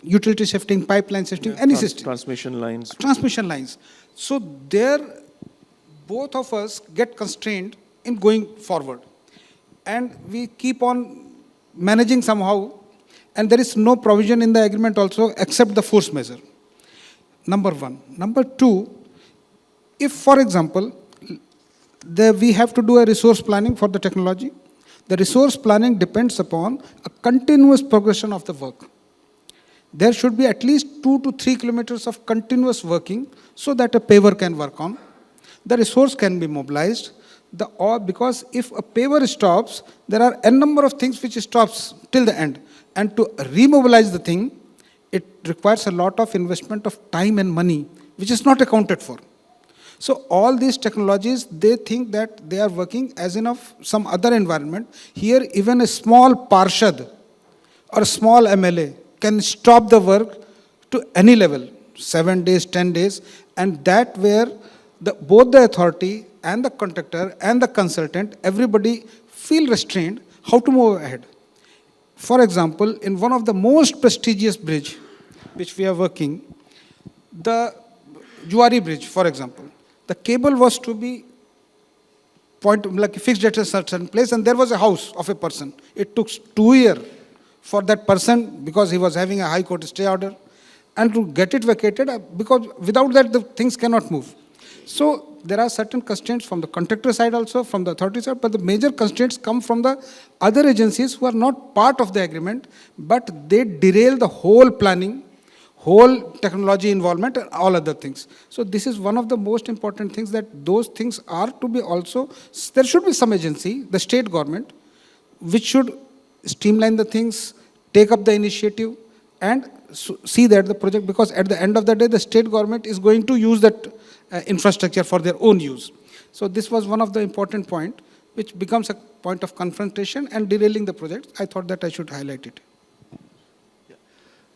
utility shifting, pipeline shifting, any system. Transmission lines. Transmission lines. So there, both of us get constrained in going forward. And we keep on managing somehow, and there is no provision in the agreement also except the force measure. Number one. Number two, if, for example, we have to do a resource planning for the technology, the resource planning depends upon a continuous progression of the work. There should be at least 2 to 3 kilometers of continuous working so that a paver can work on. The resource can be mobilized. Because if a paver stops, there are n number of things which stops till the end. And to remobilize the thing, it requires a lot of investment of time and money, which is not accounted for. So all these technologies, they think that they are working as in of some other environment. Here, even a small parshad or a small MLA can stop the work to any level, 7 days, 10 days, and that where both the authority and the contractor and the consultant, everybody feel restrained how to move ahead. For example, in one of the most prestigious bridge, which we are working, the Juari Bridge, for example, the cable was to be fixed at a certain place, and there was a house of a person. It took 2 years for that person, because he was having a high court stay order, and to get it vacated, because without that the things cannot move. So there are certain constraints from the contractor side also, from the authority side, but the major constraints come from the other agencies who are not part of the agreement, but they derail the whole planning, whole technology involvement, and all other things. So this is one of the most important things, that those things are to be also, there should be some agency, the state government, which should streamline the things, take up the initiative, and see that the project, because at the end of the day, the state government is going to use that infrastructure for their own use. So this was one of the important points which becomes a point of confrontation and derailing the project. I thought that I should highlight it.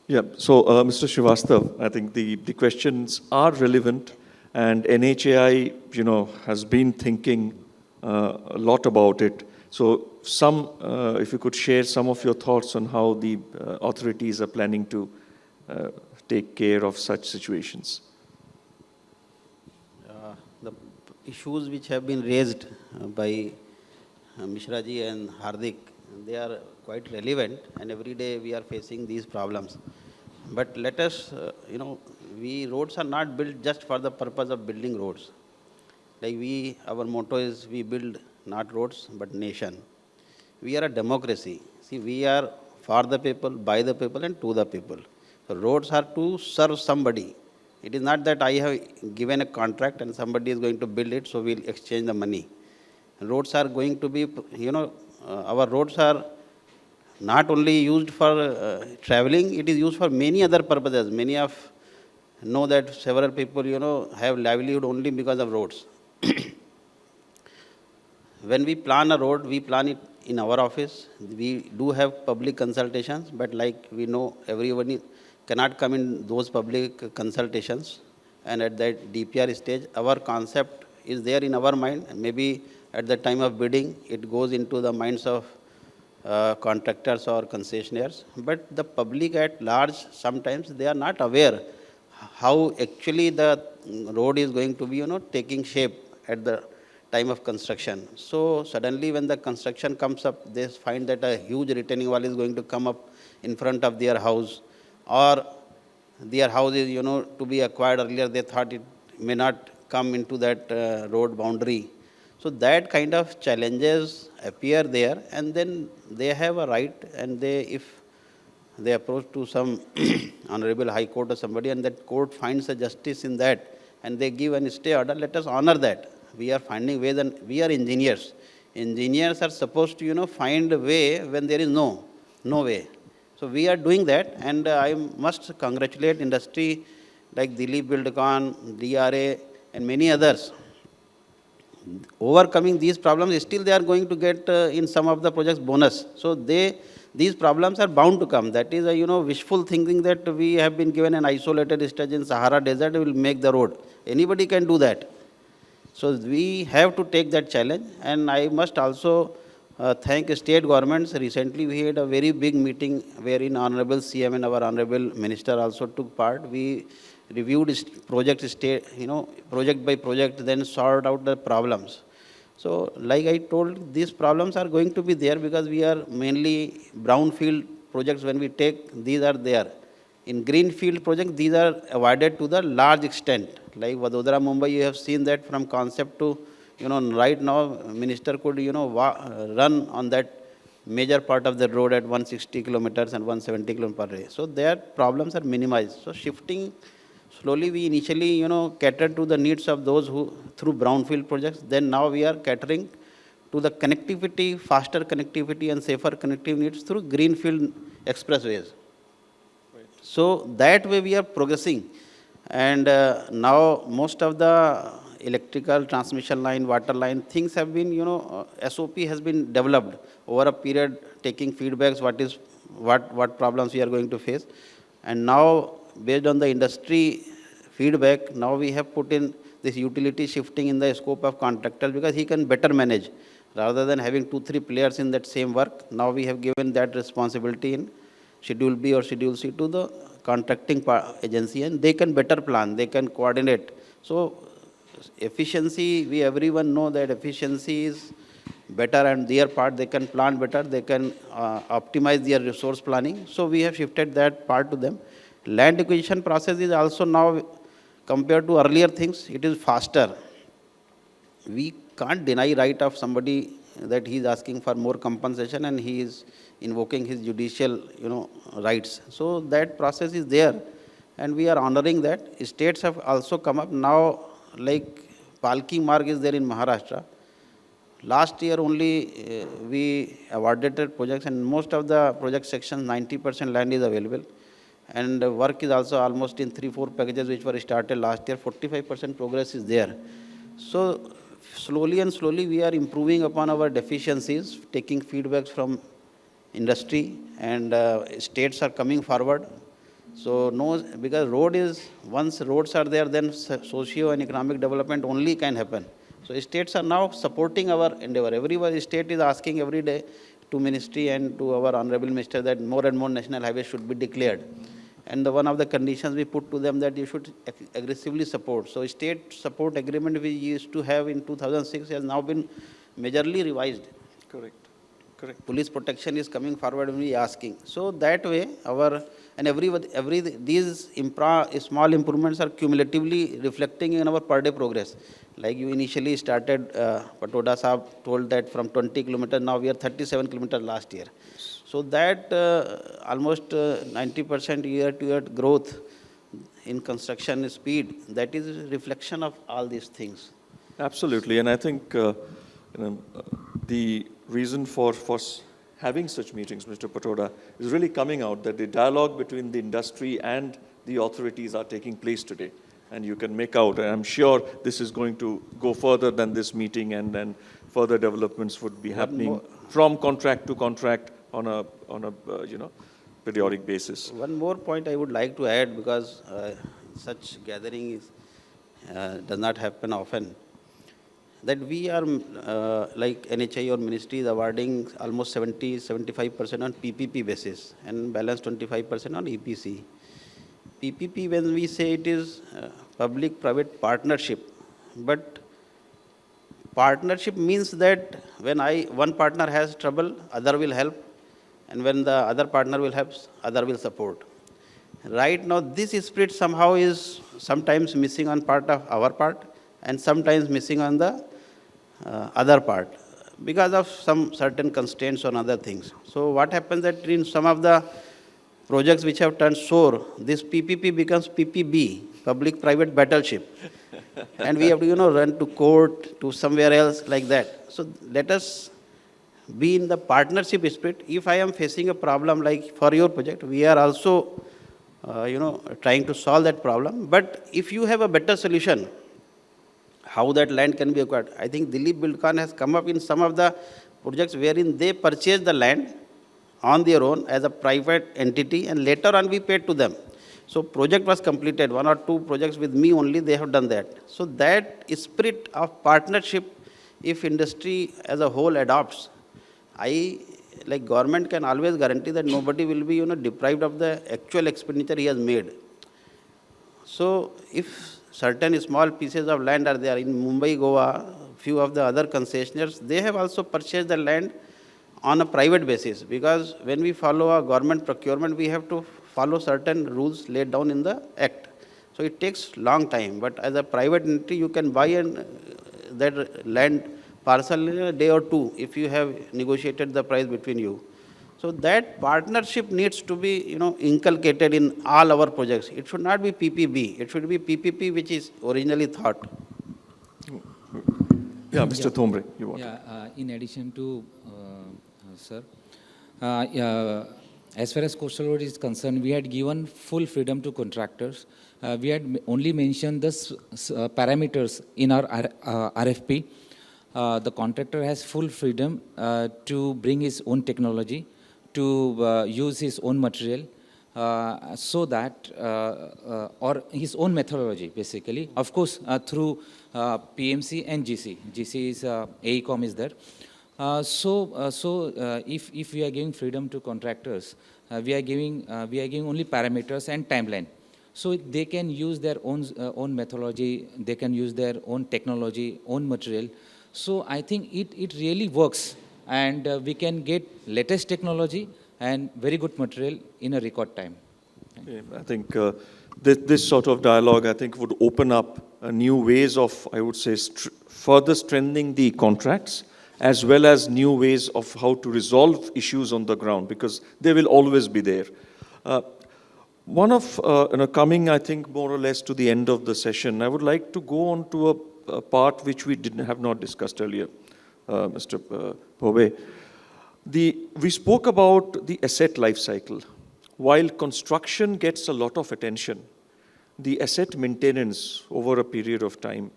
Yeah, so Mr. Srivastav, I think the questions are relevant, and NHAI, has been thinking a lot about it. So if you could share some of your thoughts on how the authorities are planning to take care of such situations. The issues which have been raised by Mishra ji and Hardik, they are quite relevant, and every day we are facing these problems. But let us, roads are not built just for the purpose of building roads. Like our motto is, we build not roads, but nation. We are a democracy. See, we are for the people, by the people, and to the people. So roads are to serve somebody. It is not that I have given a contract and somebody is going to build it, so we'll exchange the money. Roads are going to be, our roads are not only used for traveling, it is used for many other purposes. Many of know that several people, have livelihood only because of roads. When we plan a road, we plan it in our office. We do have public consultations, but like we know, everyone cannot come in those public consultations. And at that DPR stage, our concept is there in our mind. Maybe at the time of bidding, it goes into the minds of contractors or concessionaires. But the public at large, sometimes they are not aware how actually the road is going to be, taking shape at the time of construction. So suddenly when the construction comes up, they find that a huge retaining wall is going to come up in front of their house, or their house is, to be acquired earlier, they thought it may not come into that road boundary. So that kind of challenges appear there, and then they have a right, and if they approach to some honorable high court or somebody, and that court finds a justice in that, and they give an stay order, let us honor that. We are finding ways, and we are engineers. Engineers are supposed to, find a way when there is no way. So we are doing that, and I must congratulate industry like Dilip Buildcon, DRA, and many others. Overcoming these problems, still they are going to get in some of the projects bonus. So these problems are bound to come. That is a wishful thinking that we have been given an isolated stage in Sahara Desert, will make the road. Anybody can do that. So we have to take that challenge, and I must also thank state governments. Recently we had a very big meeting wherein Honorable CM and our Honorable Minister also took part. We reviewed project by project, then sorted out the problems. So like I told, these problems are going to be there because we are mainly brownfield projects. When we take, these are there. In greenfield projects, these are avoided to the large extent. Like Vadodara, Mumbai, you have seen that from concept to, right now, minister could, run on that major part of the road at 160 kilometers and 170 kilometers per day. So their problems are minimized. So shifting slowly, we initially, catered to the needs of those who, through brownfield projects. Then now we are catering to the connectivity, faster connectivity and safer connectivity needs through greenfield expressways. So that way we are progressing. And now most of the electrical transmission line, water line, things have been, SOP has been developed over a period, taking feedbacks, what problems we are going to face. And now, based on the industry feedback, now we have put in this utility shifting in the scope of contractors because he can better manage. Rather than having 2-3 players in that same work, now we have given that responsibility in Schedule B or Schedule C to the contracting agency, and they can better plan, they can coordinate. So efficiency, we everyone know that efficiency is better, and their part, they can plan better, they can optimize their resource planning. So we have shifted that part to them. Land acquisition process is also now, compared to earlier things, it is faster. We can't deny right of somebody that he is asking for more compensation and he is invoking his judicial, rights. So that process is there, and we are honoring that. States have also come up now, like Palki Marg is there in Maharashtra. Last year only we awarded projects, and most of the project sections, 90% land is available. And work is also almost in 3-4 packages which were started last year. 45% progress is there. So slowly and slowly we are improving upon our deficiencies, taking feedbacks from industry, and states are coming forward. So no, because once roads are there, then socio and economic development only can happen. So states are now supporting our endeavor. Every state is asking every day to ministry and to our honorable minister that more and more national highways should be declared. And one of the conditions we put to them that you should aggressively support. So state support agreement we used to have in 2006 has now been majorly revised. Correct. Correct. Police protection is coming forward and we asking. So that way these small improvements are cumulatively reflecting in our per day progress. Like you initially started, Patoda Saab told that from 20 kilometers, now we are 37 kilometers last year. So that almost 90% year-to-year growth in construction speed, that is a reflection of all these things. Absolutely, and I think the reason for having such meetings, Mr. Patoda, is really coming out that the dialogue between the industry and the authorities are taking place today. And you can make out, and I'm sure this is going to go further than this meeting, and then further developments would be happening from contract to contract on a periodic basis. One more point I would like to add, because such gathering does not happen often, that we are, like NHI or ministry is awarding almost 75% on PPP basis and balance 25% on EPC. PPP, when we say it is public-private partnership, but partnership means that when one partner has trouble, other will help, and when the other partner will help, other will support. Right now, this spirit somehow is sometimes missing on part of our part, and sometimes missing on the other part, because of some certain constraints on other things. So what happens that in some of the projects which have turned SOAR, this PPP becomes PPB, public-private battleship. And we have to, run to court, to somewhere else like that. So let us be in the partnership spirit. If I am facing a problem like for your project, we are also, trying to solve that problem. But if you have a better solution, how that land can be acquired. I think Dilip Buildcon has come up in some of the projects wherein they purchased the land on their own as a private entity, and later on we paid to them. So project was completed, 1 or 2 projects with me only, they have done that. So that spirit of partnership, if industry as a whole adopts, like government can always guarantee that nobody will be deprived of the actual expenditure he has made. So if certain small pieces of land are there in Mumbai, Goa, few of the other concessionaires, they have also purchased the land on a private basis, because when we follow a government procurement, we have to follow certain rules laid down in the act. So it takes long time, but as a private entity, you can buy that land parcel in a day or 2 if you have negotiated the price between you. So that partnership needs to be, inculcated in all our projects. It should not be PPB. It should be PPP, which is originally thought. Yeah, Mr. Thombre, you want Yeah, in addition to, sir, as far as coastal road is concerned, we had given full freedom to contractors. We had only mentioned the parameters in our RFP. The contractor has full freedom to bring his own technology, to use his own material, so that, or his own methodology, basically. Of course, through PMC and GC. GC is, AECOM is there. If we are giving freedom to contractors, we are giving only parameters and timeline. So they can use their own methodology, they can use their own technology, own material. So I think it really works, and we can get latest technology and very good material in a record time. I think this sort of dialogue, I think, would open up new ways of, I would say, further strengthening the contracts, as well as new ways of how to resolve issues on the ground, because they will always be there. Coming, I think, more or less to the end of the session, I would like to go on to a part which we have not discussed earlier, Mr. Bhove. We spoke about the asset life cycle. While construction gets a lot of attention, the asset maintenance over a period of time,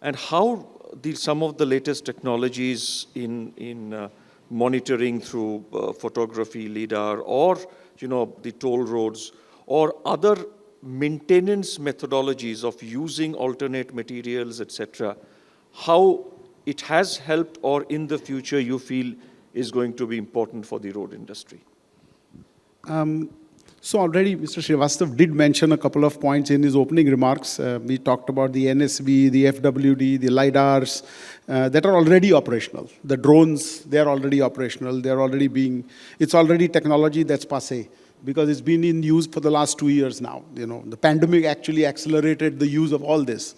and how some of the latest technologies in monitoring through photography, LiDAR, or the toll roads, or other maintenance methodologies of using alternate materials, etc., how it has helped or in the future you feel is going to be important for the road industry? So already Mr. Srivastav did mention a couple of points in his opening remarks. We talked about the NSV, the FWD, the LiDARs that are already operational. The drones, they're already operational. It's already technology that's passé because it's been in use for the last 2 years now. The pandemic actually accelerated the use of all this.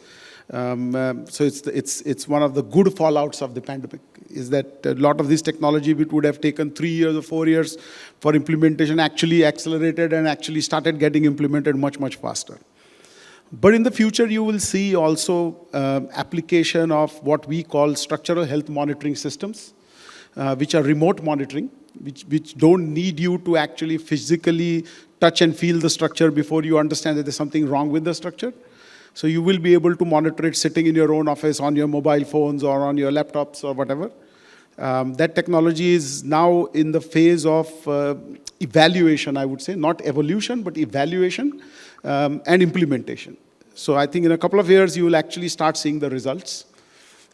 So it's one of the good fallouts of the pandemic, is that a lot of this technology, which would have taken 3 years or 4 years for implementation, actually accelerated and actually started getting implemented much, much faster. But in the future, you will see also application of what we call structural health monitoring systems, which are remote monitoring, which don't need you to actually physically touch and feel the structure before you understand that there's something wrong with the structure. So you will be able to monitor it sitting in your own office, on your mobile phones or on your laptops or whatever. That technology is now in the phase of evaluation, I would say, not evolution, but evaluation and implementation. So I think in a couple of years, you will actually start seeing the results.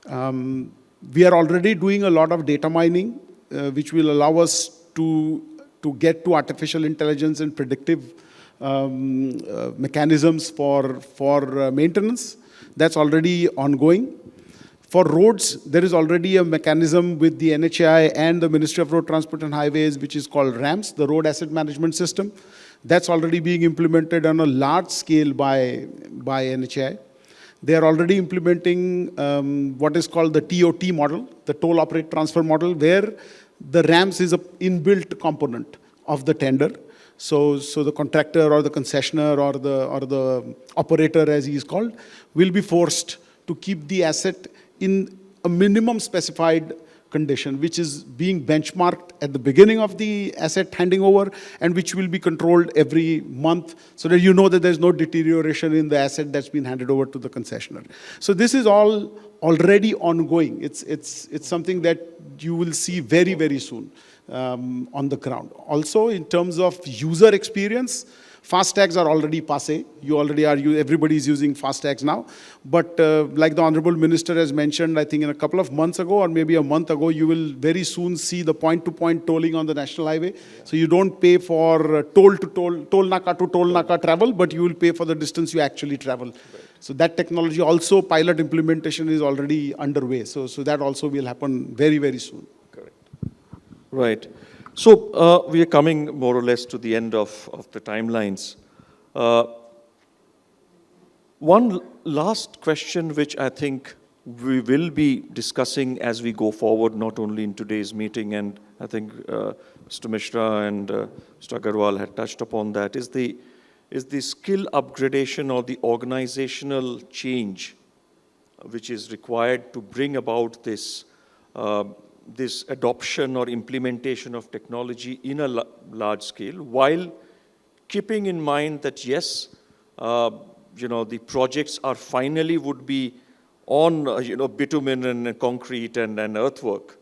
We are already doing a lot of data mining, which will allow us to get to artificial intelligence and predictive mechanisms for maintenance. That's already ongoing. For roads, there is already a mechanism with the NHAI and the Ministry of Road Transport and Highways, which is called RAMS, the Road Asset Management System. That's already being implemented on a large scale by NHAI. They are already implementing what is called the TOT model, the Toll Operate Transfer model, where the RAMS is an inbuilt component of the tender. So the contractor or the concessionaire or the operator, as he is called, will be forced to keep the asset in a minimum specified condition, which is being benchmarked at the beginning of the asset handing over, and which will be controlled every month so that you know that there's no deterioration in the asset that's been handed over to the concessionaire. So this is all already ongoing. It's something that you will see very, very soon on the ground. Also, in terms of user experience, FASTags are already passé. Everybody is using FASTags now. But like the Honorable Minister has mentioned, I think in a couple of months ago or maybe a month ago, you will very soon see the point-to-point tolling on the national highway. So you don't pay for toll naka to toll naka travel, but you will pay for the distance you actually travel. Right. So that technology also, pilot implementation is already underway. So that also will happen very, very soon. Correct. Right. So we are coming more or less to the end of the timelines. One last question which I think we will be discussing as we go forward, not only in today's meeting, and I think Mr. Mishra and Mr. Agarwal had touched upon that, is the skill upgradation or the organizational change which is required to bring about this adoption or implementation of technology in a large scale, while keeping in mind that yes, the projects are finally would be on bitumen and concrete and earthwork.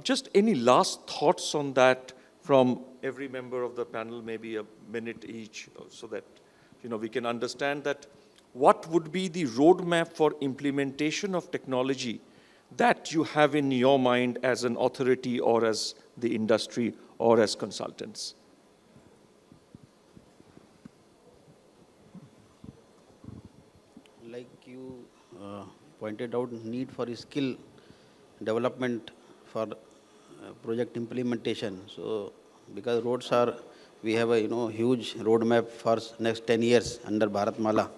Just any last thoughts on that from every member of the panel, maybe a minute each, so that we can understand that what would be the roadmap for implementation of technology that you have in your mind as an authority or as the industry or as consultants? Like you pointed out, need for skill development for project implementation. So because roads we have a huge roadmap for next 10 years under Bharatmala.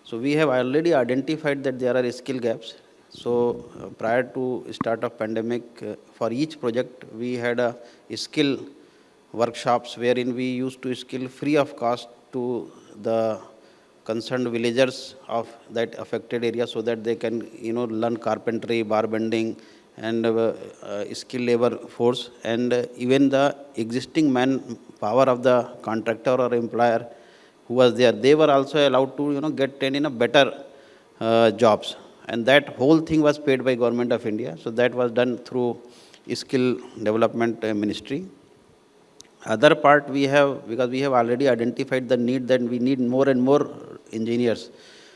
So we have already identified that there are skill gaps. So prior to start of pandemic, for each project, we had a skill workshops wherein we used to skill free of cost to the concerned villagers of that affected area so that they can, learn carpentry, bar bending, and skill labor force. And even the existing manpower of the contractor or employer who was there, they were also allowed to, get trained in a better jobs. and that whole thing was paid by Government of India. So that was done through Skill Development Ministry. Other part we have, because we have already identified the need that we need more and more engineers.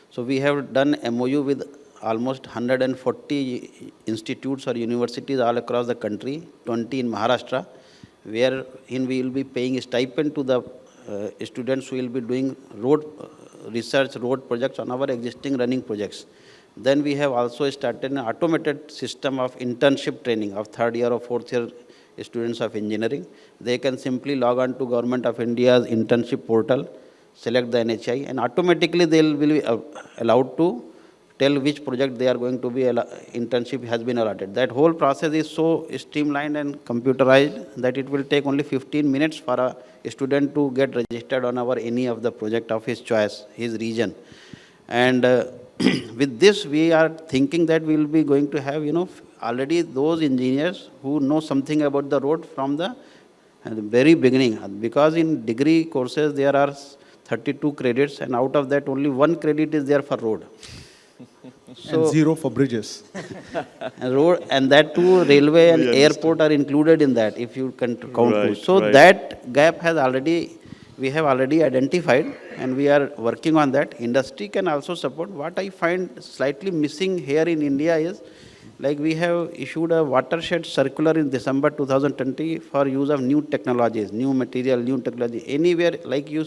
So we have done MOU with almost 140 institutes or universities all across the country, 20 in Maharashtra, wherein we will be paying a stipend to the students who will be doing road research, road projects on our existing running projects. Then we have also started an automated system of internship training of third year or fourth year students of engineering. They can simply log on to Government of India's internship portal, select the NHI, and automatically they will be allowed to tell which project they are going to be, internship has been allotted. That whole process is so streamlined and computerized that it will take only 15 minutes for a student to get registered on our any of the project of his choice, his region. And with this, we are thinking that we will be going to have, already those engineers who know something about the road from the very beginning. Because in degree courses, there are 32 credits, and out of that, only 1 credit is there for road. And 0 for bridges. Road, and that too, railway and airport are included in that, if you can count Right, those. So right. that gap has already, we have already identified, and we are working on that. Industry can also support. What I find slightly missing here in India is, like we have issued a watershed circular in December 2020 for use of new technologies, new material, new technology. Anywhere, like you,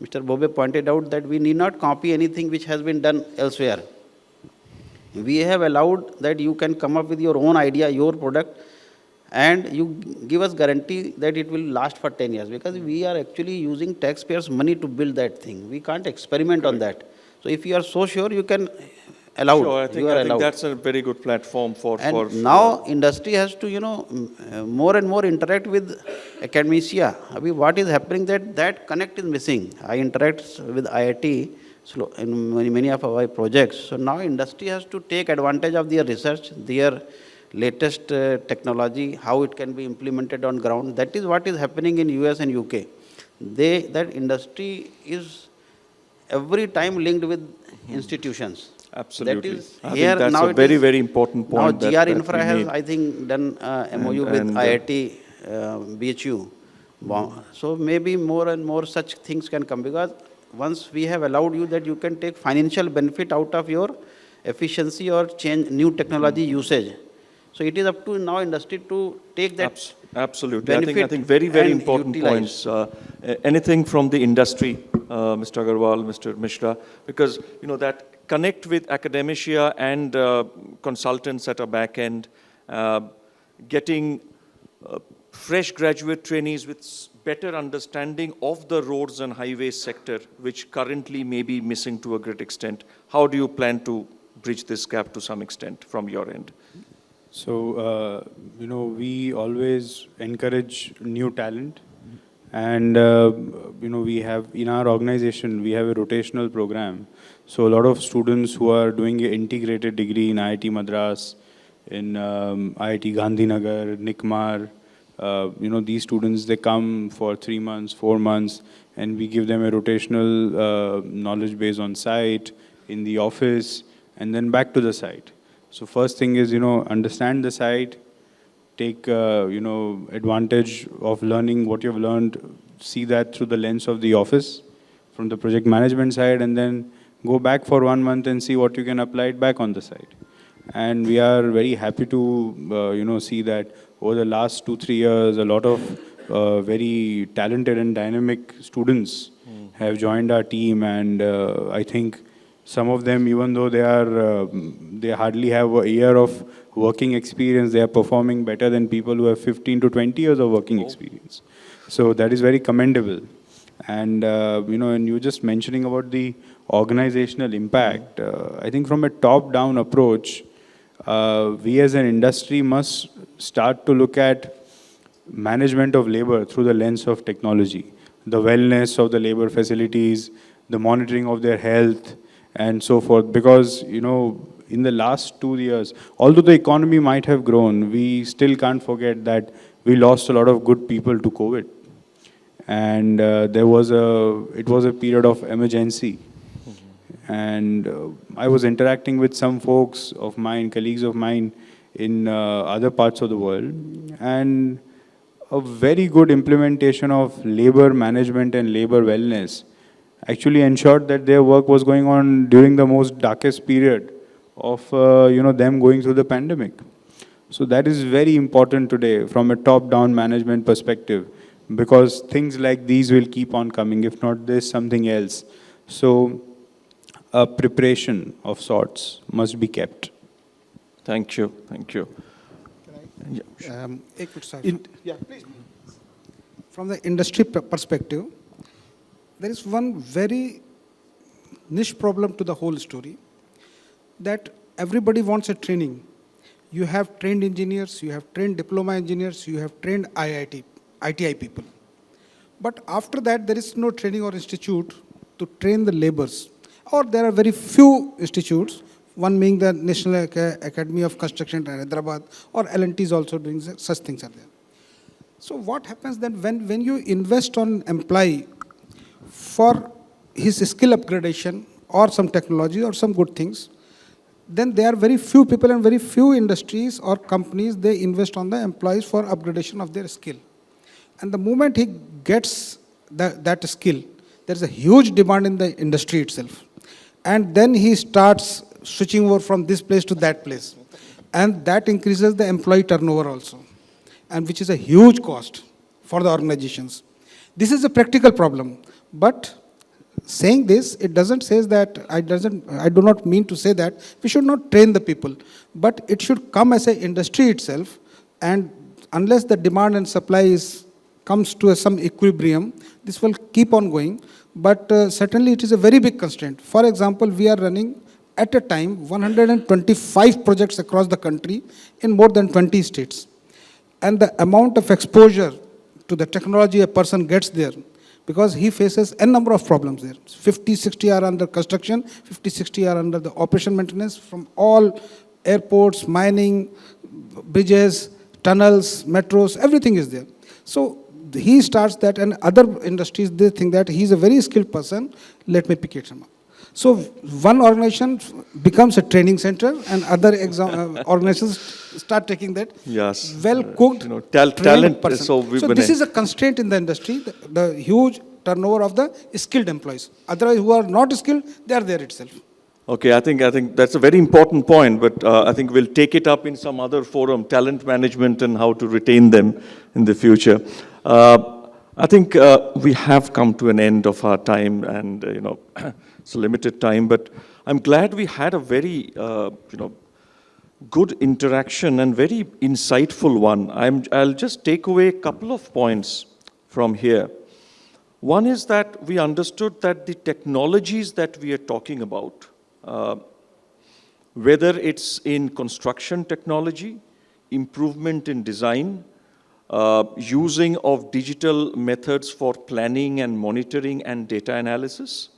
Mr. Bobe pointed out, that we need not copy anything which has been done elsewhere. We have allowed that you can come up with your own idea, your product, and you give us guarantee that it will last for 10 years, because we are actually using taxpayers' money to build that thing. We can't experiment on that. So if you are so sure, you can allow. Sure, I You think, are I think allowed. that's a very good platform for. And now industry has to, more and more interact with academia. What is happening that connect is missing. I interact with IIT in many of our projects. So now industry has to take advantage of their research, their latest technology, how it can be implemented on ground. That is what is happening in US and UK. That industry is every time linked with institutions. Absolutely. That is I here think that's now a it very, is- very important Now point. GR Infra we has, made. I think, done MOU with and, IIT, BHU. So maybe more and more such things can come, because once we have allowed you that you can take financial benefit out of your efficiency or change new technology usage. So it is up to now industry to take that Absolutely. I benefit think very, very and important utilize. points. Anything from the industry, Mr. Agarwal, Mr. Mishra, because, that connect with academia and consultants at a back end, getting fresh graduate trainees with better understanding of the roads and highways sector, which currently may be missing to a great extent. How do you plan to bridge this gap to some extent from your end? So, we always encourage new talent. And, we have, in our organization, we have a rotational program. So a lot of students who are doing an integrated degree in IIT Madras, in IIT Gandhinagar, NICMAR, these students, they come for 3 months, 4 months, and we give them a rotational knowledge base on site, in the office, and then back to the site. So first thing is, understand the site, take, advantage of learning what you've learned, see that through the lens of the office, from the project management side, and then go back for 1 month and see what you can apply it back on the site. And we are very happy to, see that over the last 2-3 years, a lot of very talented and dynamic students have joined our team, and I think some of them, even though they hardly have a year of working experience, they are performing better than people who have 15 to 20 years of working experience. So that is very commendable. And, and you were just mentioning about the organizational impact. I think from a top-down approach, we as an industry must start to look at management of labor through the lens of technology, the wellness of the labor facilities, the monitoring of their health, and so forth. Because, in the last 2 years, although the economy might have grown, we still can't forget that we lost a lot of good people to COVID. And it was a period of emergency. And I was interacting with some folks of mine, colleagues of mine in other parts of the world, and a very good implementation of labor management and labor wellness actually ensured that their work was going on during the most darkest period of them going through the pandemic. So that is very important today from a top-down management perspective, because things like these will keep on coming. If not this, something else. So a preparation of sorts must be kept. Thank you, thank you. Ek minute, sir. Yeah, please. From the industry perspective, there is one very niche problem to the whole story, that everybody wants a training. You have trained engineers, you have trained diploma engineers, you have trained ITI people. But after that, there is no training or institute to train the laborers. Or there are very few institutes, one being the National Academy of Construction in Hyderabad, or L&T is also doing such things are there. So what happens then when you invest on employee for his skill upgradation or some technology or some good things, then there are very few people and very few industries or companies, they invest on the employees for upgradation of their skill. And the moment he gets that skill, there's a huge demand in the industry itself. And then he starts switching over from this place to that place. And that increases the employee turnover also, and which is a huge cost for the organizations. This is a practical problem. But saying this, it doesn't say that, I do not mean to say that we should not train the people, but it should come as an industry itself, and unless the demand and supply comes to some equilibrium, this will keep on going. But certainly it is a very big constraint. For example, we are running at a time 125 projects across the country in more than 20 states. And the amount of exposure to the technology a person gets there, because he faces a number of problems there. 50, 60 are under construction, 50, 60 are under the operation maintenance from all airports, mining, bridges, tunnels, metros, everything is there. So he starts that, and other industries, they think that he's a very skilled person, let me pick it up. So one organization becomes a training center, and other organizations start taking that Yes. well-cooked, talent trained person. so this is a constraint in the industry, the huge turnover of the skilled employees. Otherwise, who are not skilled, they are there itself. Okay, I think that's a very important point, but I think we'll take it up in some other forum, talent management and how to retain them in the future. I think we have come to an end of our time, and it's a limited time, but I'm glad we had a very good interaction and very insightful one. I'll just take away a couple of points from here. One is that we understood that the technologies that we are talking about, whether it's in construction technology, improvement in design, using of digital methods for planning and monitoring and data analysis,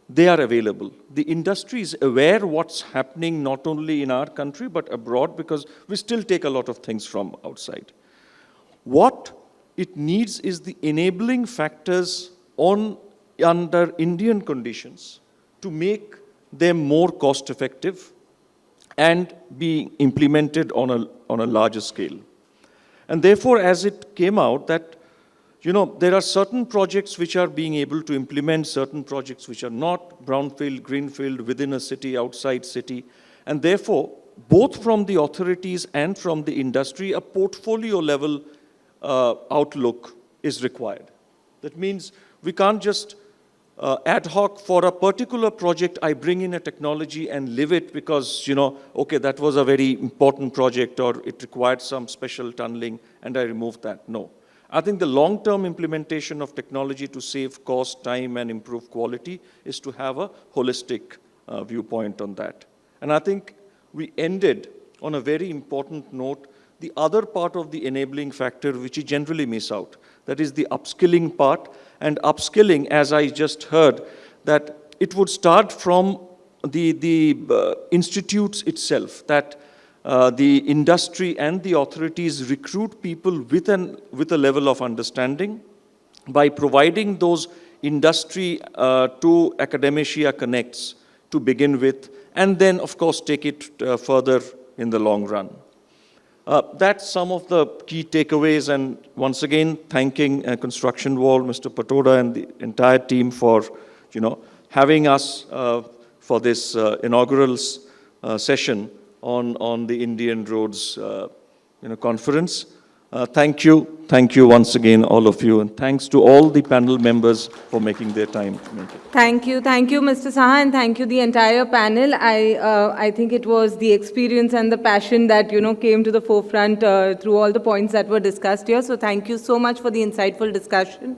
they are available. The industry is aware what's happening not only in our country but abroad, because we still take a lot of things from outside. What it needs is the enabling factors under Indian conditions to make them more cost effective and be implemented on a larger scale. And therefore, as it came out that there are certain projects which are being able to implement, certain projects which are not, brownfield, greenfield, within a city, outside city. And therefore, both from the authorities and from the industry, a portfolio level outlook is required. That means we can't just ad hoc for a particular project, I bring in a technology and live it because, okay, that was a very important project or it required some special tunneling and I removed that. No. I think the long-term implementation of technology to save cost, time, and improve quality is to have a holistic viewpoint on that. And I think we ended on a very important note, the other part of the enabling factor which you generally miss out, that is the upskilling part. And upskilling, as I just heard, that it would start from the institutes itself, that the industry and the authorities recruit people with a level of understanding by providing those industry to academia connects, to begin with, and then, of course, take it further in the long run. That's some of the key takeaways, and once again, thanking Construction Wall, Mr. Patoda, and the entire team for, having us for this inaugural session on the Indian Roads, conference. Thank you once again, all of you, and thanks to all the panel members for making their time to make it. Thank you, Mr. Saha, and thank you the entire panel. I think it was the experience and the passion that came to the forefront through all the points that were discussed here. So thank you so much for the insightful discussion.